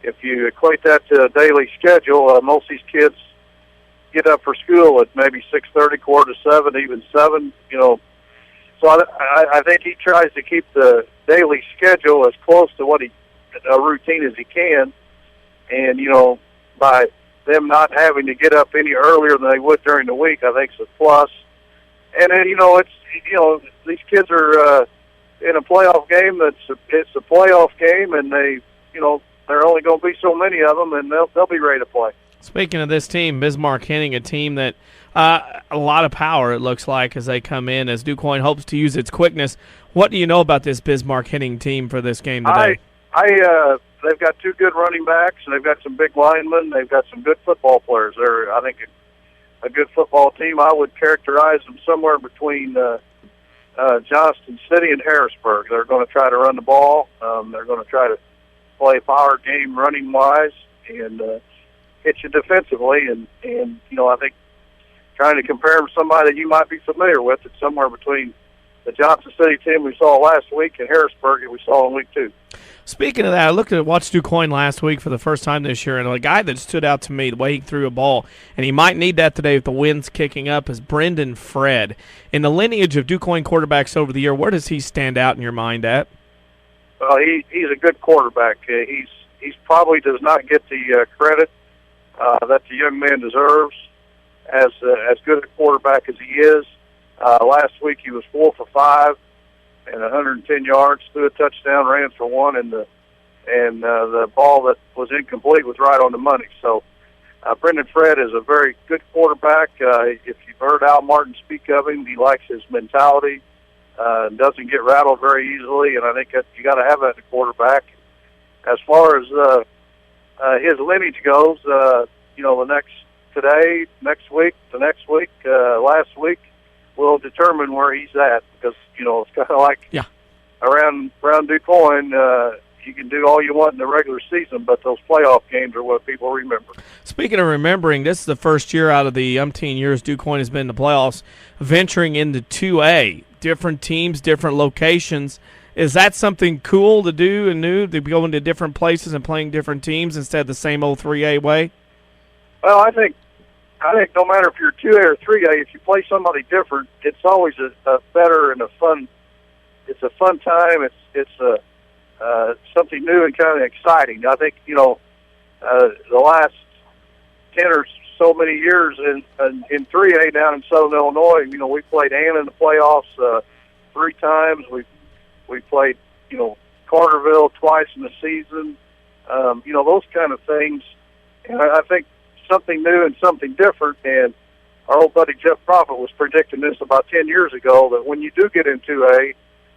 if you equate that to a daily schedule, most of these kids get up for school at maybe 6:30, 6:45, even 7. So I think he tries to keep the daily schedule as close to a routine as he can, and by them not having to get up any earlier than they would during the week, I think is a plus. And then these kids are in a playoff game. It's a playoff game, and there are only going to be so many of them, and they'll be ready to play. Speaking of this team, Bismarck-Henning, a team that a lot of power, it looks like, as they come in, as DuQuoin hopes to use its quickness. What do you know about this Bismarck-Henning team for this game today? They've got 2 good running backs, and they've got some big linemen. They've got some good football players. They're, I think, a good football team. I would characterize them somewhere between Johnston City and Harrisburg. They're going to try to run the ball. They're going to try to play a power game running-wise and hit you defensively. And I think trying to compare them to somebody that you might be familiar with, it's somewhere between the Johnson City team we saw last week and Harrisburg that we saw in week 2. Speaking of that, I watched DuQuoin last week for the first time this year, and a guy that stood out to me, the way he threw a ball, and he might need that today with the winds kicking up, is Brendan Fred. In the lineage of DuQuoin quarterbacks over the year, where does he stand out in your mind at? Well, he's a good quarterback. He's probably does not get the credit that the young man deserves as good a quarterback as he is. Last week he was 4 for 5 and 110 yards, threw a touchdown, ran for 1, and the ball that was incomplete was right on the money. So Brendan Fred is a very good quarterback. If you've heard Al Martin speak of him, he likes his mentality, doesn't get rattled very easily, and I think that you got to have that in a quarterback. As far as his lineage goes, next week, last week, will determine where he's at, because it's kind of like around DuQuoin. You can do all you want in the regular season, but those playoff games are what people remember. Speaking of remembering, this is the first year out of the umpteen years DuQuoin has been in the playoffs, venturing into 2A. Different teams, different locations. Is that something cool to do and new, to be going to different places and playing different teams instead of the same old 3A way? Well, I think no matter if you're 2A or 3A, if you play somebody different, it's always a better and a fun. It's a fun time. It's something new and kind of exciting. I think the last 10 or so many years in 3A down in Southern Illinois, we played Anna in the playoffs 3 times. We played Carterville twice in the season. Those kind of things. And I think something new and something different. And our old buddy Jeff Prophet was predicting this about 10 years ago, that when you do get into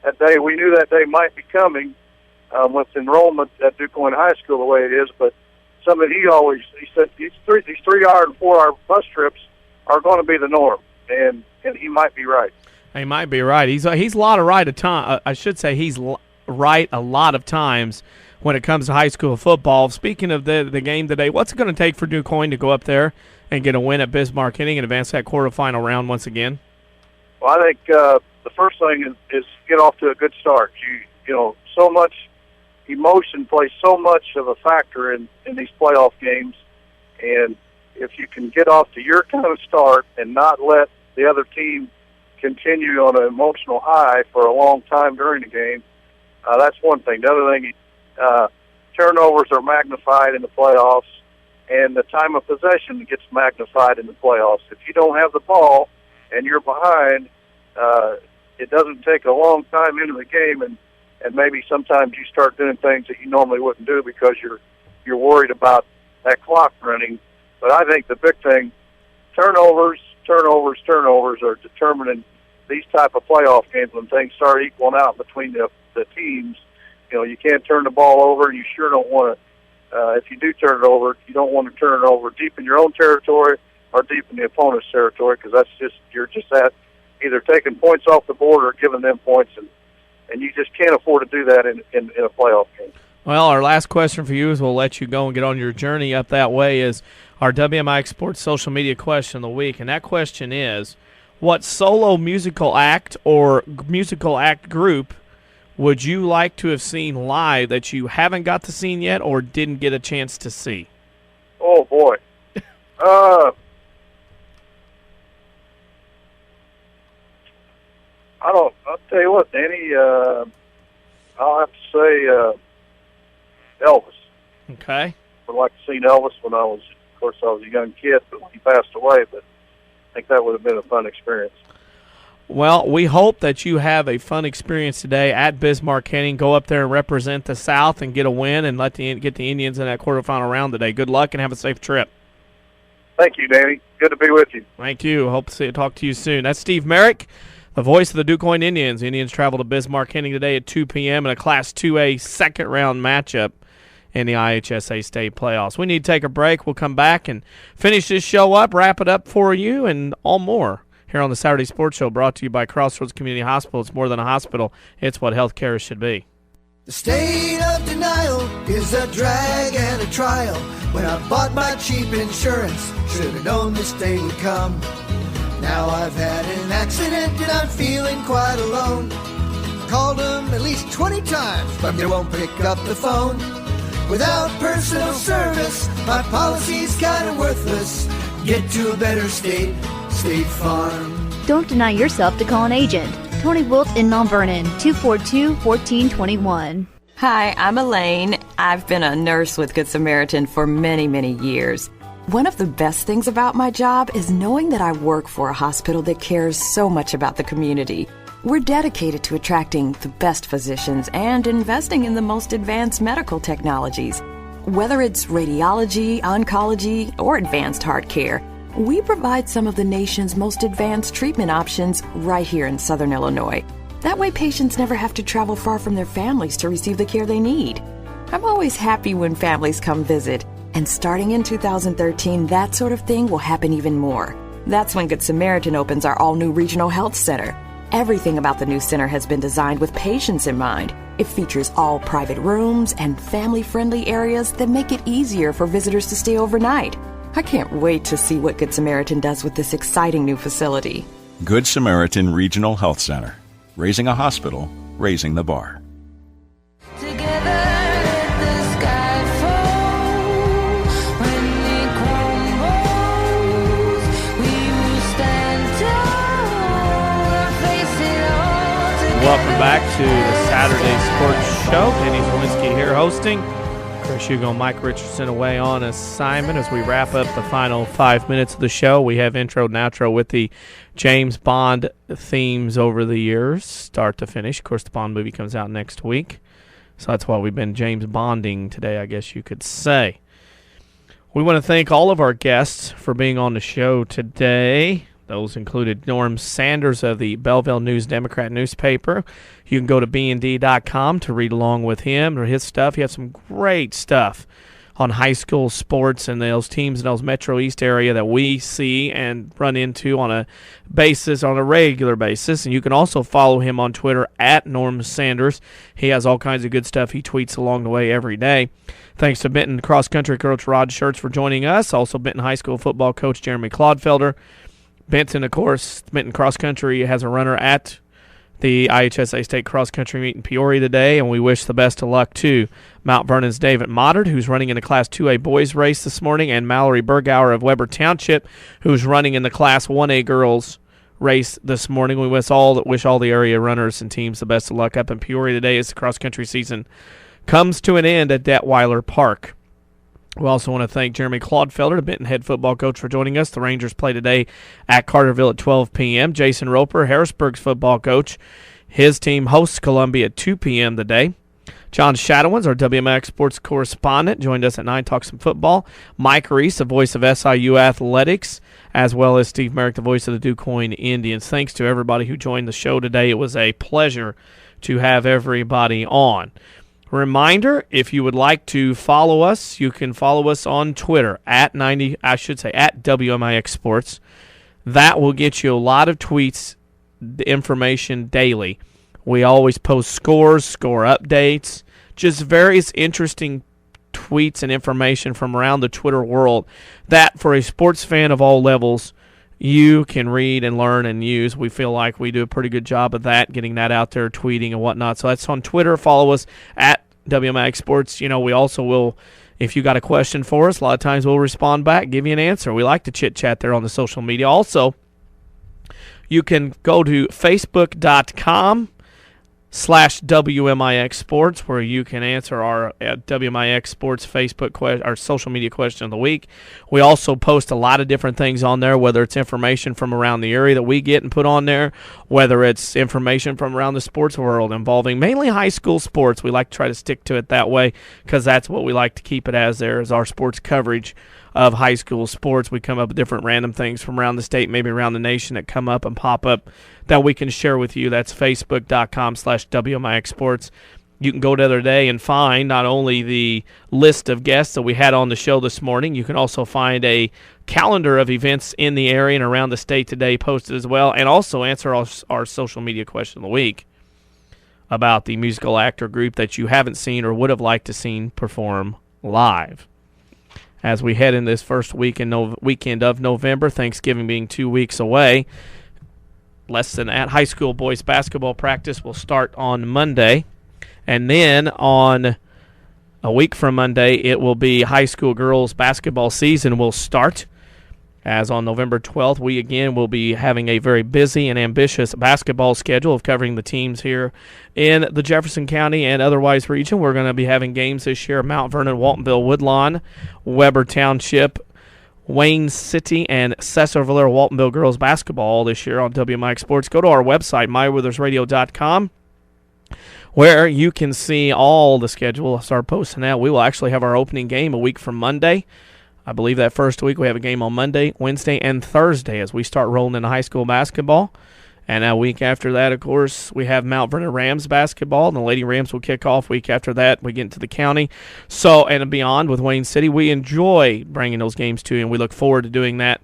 that day, we knew that day might be coming with enrollment at DuQuoin High School the way it is. But something he said these 3-hour and 4-hour bus trips are going to be the norm, and he might be right. He might be right. He's a lot of right a time. I should say he's right a lot of times when it comes to high school football. Speaking of the game today, what's it going to take for DuQuoin to go up there and get a win at Bismarck-Henning and advance that quarterfinal round once again? Well, I think the first thing is get off to a good start. So much emotion plays so much of a factor in these playoff games, and if you can get off to your kind of start and not let the other team continue on an emotional high for a long time during the game, that's one thing. The other thing, turnovers are magnified in the playoffs, and the time of possession gets magnified in the playoffs. If you don't have the ball and you're behind, it doesn't take a long time into the game, and maybe sometimes you start doing things that you normally wouldn't do because you're worried about that clock running. But I think the big thing, turnovers are determining these type of playoff games when things start equaling out between the teams. You can't turn the ball over, and you sure don't want to. If you do turn it over, you don't want to turn it over deep in your own territory or deep in the opponent's territory, because you're just at either taking points off the board or giving them points, and you just can't afford to do that in a playoff game. Well, our last question for you, as we'll let you go and get on your journey up that way, is our WMIX Sports social media question of the week. And that question is, what solo musical act or musical act group would you like to have seen live that you haven't got to see yet or didn't get a chance to see? Oh, boy. I'll tell you what, Danny. I'll have to say Elvis. Okay. I'd like to see Elvis when I was a young kid, but when he passed away. But I think that would have been a fun experience. Well, we hope that you have a fun experience today at Bismarck Henning. Go up there and represent the South and get a win and get the Indians in that quarterfinal round today. Good luck and have a safe trip. Thank you, Danny. Good to be with you. Thank you. Hope to talk to you soon. That's Steve Marek, the voice of the Quoin Indians. The Indians travel to Bismarck Henning today at 2 p.m. in a Class 2A second-round matchup in the IHSA state playoffs. We need to take a break. We'll come back and finish this show up, wrap it up for you, and all more here on the Saturday Sports Show, brought to you by Crossroads Community Hospital. It's more than a hospital. It's what healthcare should be. The state of denial is a drag and a trial. When I bought my cheap insurance, should have known this day would come. Now I've had an accident and I'm feeling quite alone. Called them at least 20 times, but they won't pick up the phone. Without personal service, my policy's kind of worthless. Get to a better state, State Farm. Don't deny yourself to call an agent. Tony Wilt in Mount Vernon, 242-1421. Hi, I'm Elaine. I've been a nurse with Good Samaritan for many, many years. One of the best things about my job is knowing that I work for a hospital that cares so much about the community. We're dedicated to attracting the best physicians and investing in the most advanced medical technologies. Whether it's radiology, oncology, or advanced heart care, we provide some of the nation's most advanced treatment options right here in Southern Illinois. That way patients never have to travel far from their families to receive the care they need. I'm always happy when families come visit, and starting in 2013, that sort of thing will happen even more. That's when Good Samaritan opens our all-new regional health center. Everything about the new center has been designed with patients in mind. It features all private rooms and family-friendly areas that make it easier for visitors to stay overnight. I can't wait to see what Good Samaritan does with this exciting new facility. Good Samaritan Regional Health Center. Raising a hospital, raising the bar. Welcome back to the Saturday Sports Show. Denny Zawinski here hosting. Chris Hugo and Mike Richardson away on assignment as we wrap up the final 5 minutes of the show. We have intro and outro with the James Bond themes over the years, start to finish. Of course, the Bond movie comes out next week, so that's why we've been James Bonding today, I guess you could say. We want to thank all of our guests for being on the show today. Those included Norm Sanders of the Belleville News-Democrat newspaper. You can go to bnd.com to read along with him or his stuff. He has some great stuff on high school sports and those teams in those Metro East area that we see and run into on a regular basis. And you can also follow him on Twitter at Norm Sanders. He has all kinds of good stuff he tweets along the way every day. Thanks to Benton cross-country coach Rod Shurtz for joining us. Also Benton high school football coach Jeremy Clodfelder. Benton, of course, Benton Cross Country has a runner at the IHSA State Cross Country meet in Peoria today, and we wish the best of luck to Mount Vernon's David Moddard, who's running in the Class 2A boys race this morning, and Mallory Bergauer of Weber Township, who's running in the Class 1A girls race this morning. We wish all the area runners and teams the best of luck up in Peoria today as the cross country season comes to an end at Detweiler Park. We also want to thank Jeremy Clodfelder, the Benton head football coach, for joining us. The Rangers play today at Carterville at 12 p.m. Jason Roper, Harrisburg's football coach, his team hosts Columbia at 2 p.m. today. John Shadowens, our WMIX sports correspondent, joined us at 9 to talk some football. Mike Reis, the voice of SIU Athletics, as well as Steve Marek, the voice of the Quoin Indians. Thanks to everybody who joined the show today. It was a pleasure to have everybody on. Reminder, if you would like to follow us, you can follow us on Twitter at WMIX Sports. That will get you a lot of tweets, the information daily. We always post scores, score updates, just various interesting tweets and information from around the Twitter world that for a sports fan of all levels you can read and learn and use. We feel like we do a pretty good job of that, getting that out there, tweeting and whatnot. So that's on Twitter. Follow us at WMIX Sports. You know, we also will, if you got a question for us, a lot of times we'll respond back, give you an answer. We like to chit-chat there on the social media. Also, You can go to facebook.com/WMIX Sports, where you can answer our WMIX Sports Facebook our social media question of the week. We also post a lot of different things on there, whether it's information from around the area that we get and put on there, whether it's information from around the sports world involving mainly high school sports. We like to try to stick to it that way because that's what we like to keep it as there is our sports coverage of high school sports. We come up with different random things from around the state, maybe around the nation, that come up and pop up that we can share with you. That's facebook.com/WMIX Sports. You can go to the other day and find not only the list of guests that we had on the show this morning, you can also find a calendar of events in the area and around the state today posted as well, and also answer our social media question of the week about the musical actor group that you haven't seen or would have liked to seen perform live. As we head in this first weekend of November, Thanksgiving being 2 weeks away, less than that, high school boys basketball practice will start on Monday. And then on a week from Monday, it will be high school girls basketball season will start. As on November 12th, we again will be having a very busy and ambitious basketball schedule of covering the teams here in the Jefferson County and otherwise region. We're going to be having games this year: Mount Vernon, Waltonville, Woodlawn, Weber Township, Wayne City, and Sesser-Valier Waltonville girls basketball this year on WMIX Sports. Go to our website, mywithersradio.com, where you can see all the schedule. I'll start posting that. We will actually have our opening game a week from Monday. I believe that first week we have a game on Monday, Wednesday, and Thursday as we start rolling into high school basketball. And a week after that, of course, we have Mount Vernon Rams basketball, and the Lady Rams will kick off. Week after that, we get into the county. So, and beyond with Wayne City, we enjoy bringing those games to you, and we look forward to doing that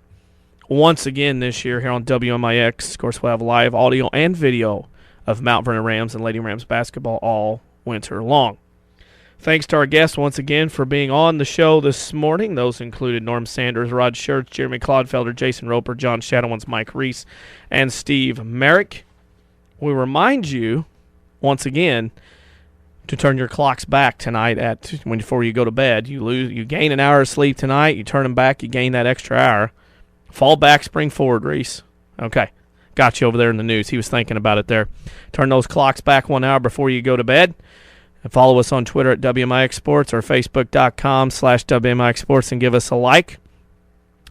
once again this year here on WMIX. Of course, we'll have live audio and video of Mount Vernon Rams and Lady Rams basketball all winter long. Thanks to our guests once again for being on the show this morning. Those included Norm Sanders, Rod Shurtz, Jeremy Clodfelder, Jason Roper, John Shadowens, Mike Reis, and Steve Marek. We remind you once again to turn your clocks back tonight before you go to bed. You gain an hour of sleep tonight. You turn them back. You gain that extra hour. Fall back, spring forward, Reis. Okay. Got you over there in the news. He was thinking about it there. Turn those clocks back 1 hour before you go to bed. And follow us on Twitter at WMIX Sports or Facebook.com/WMIX Sports and give us a like.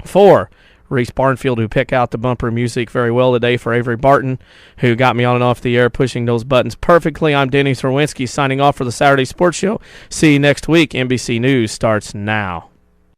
For Reese Barnfield, who picked out the bumper music very well today, for Avery Barton, who got me on and off the air pushing those buttons perfectly, I'm Denny Swerwinski signing off for the Saturday Sports Show. See you next week. NBC News starts now.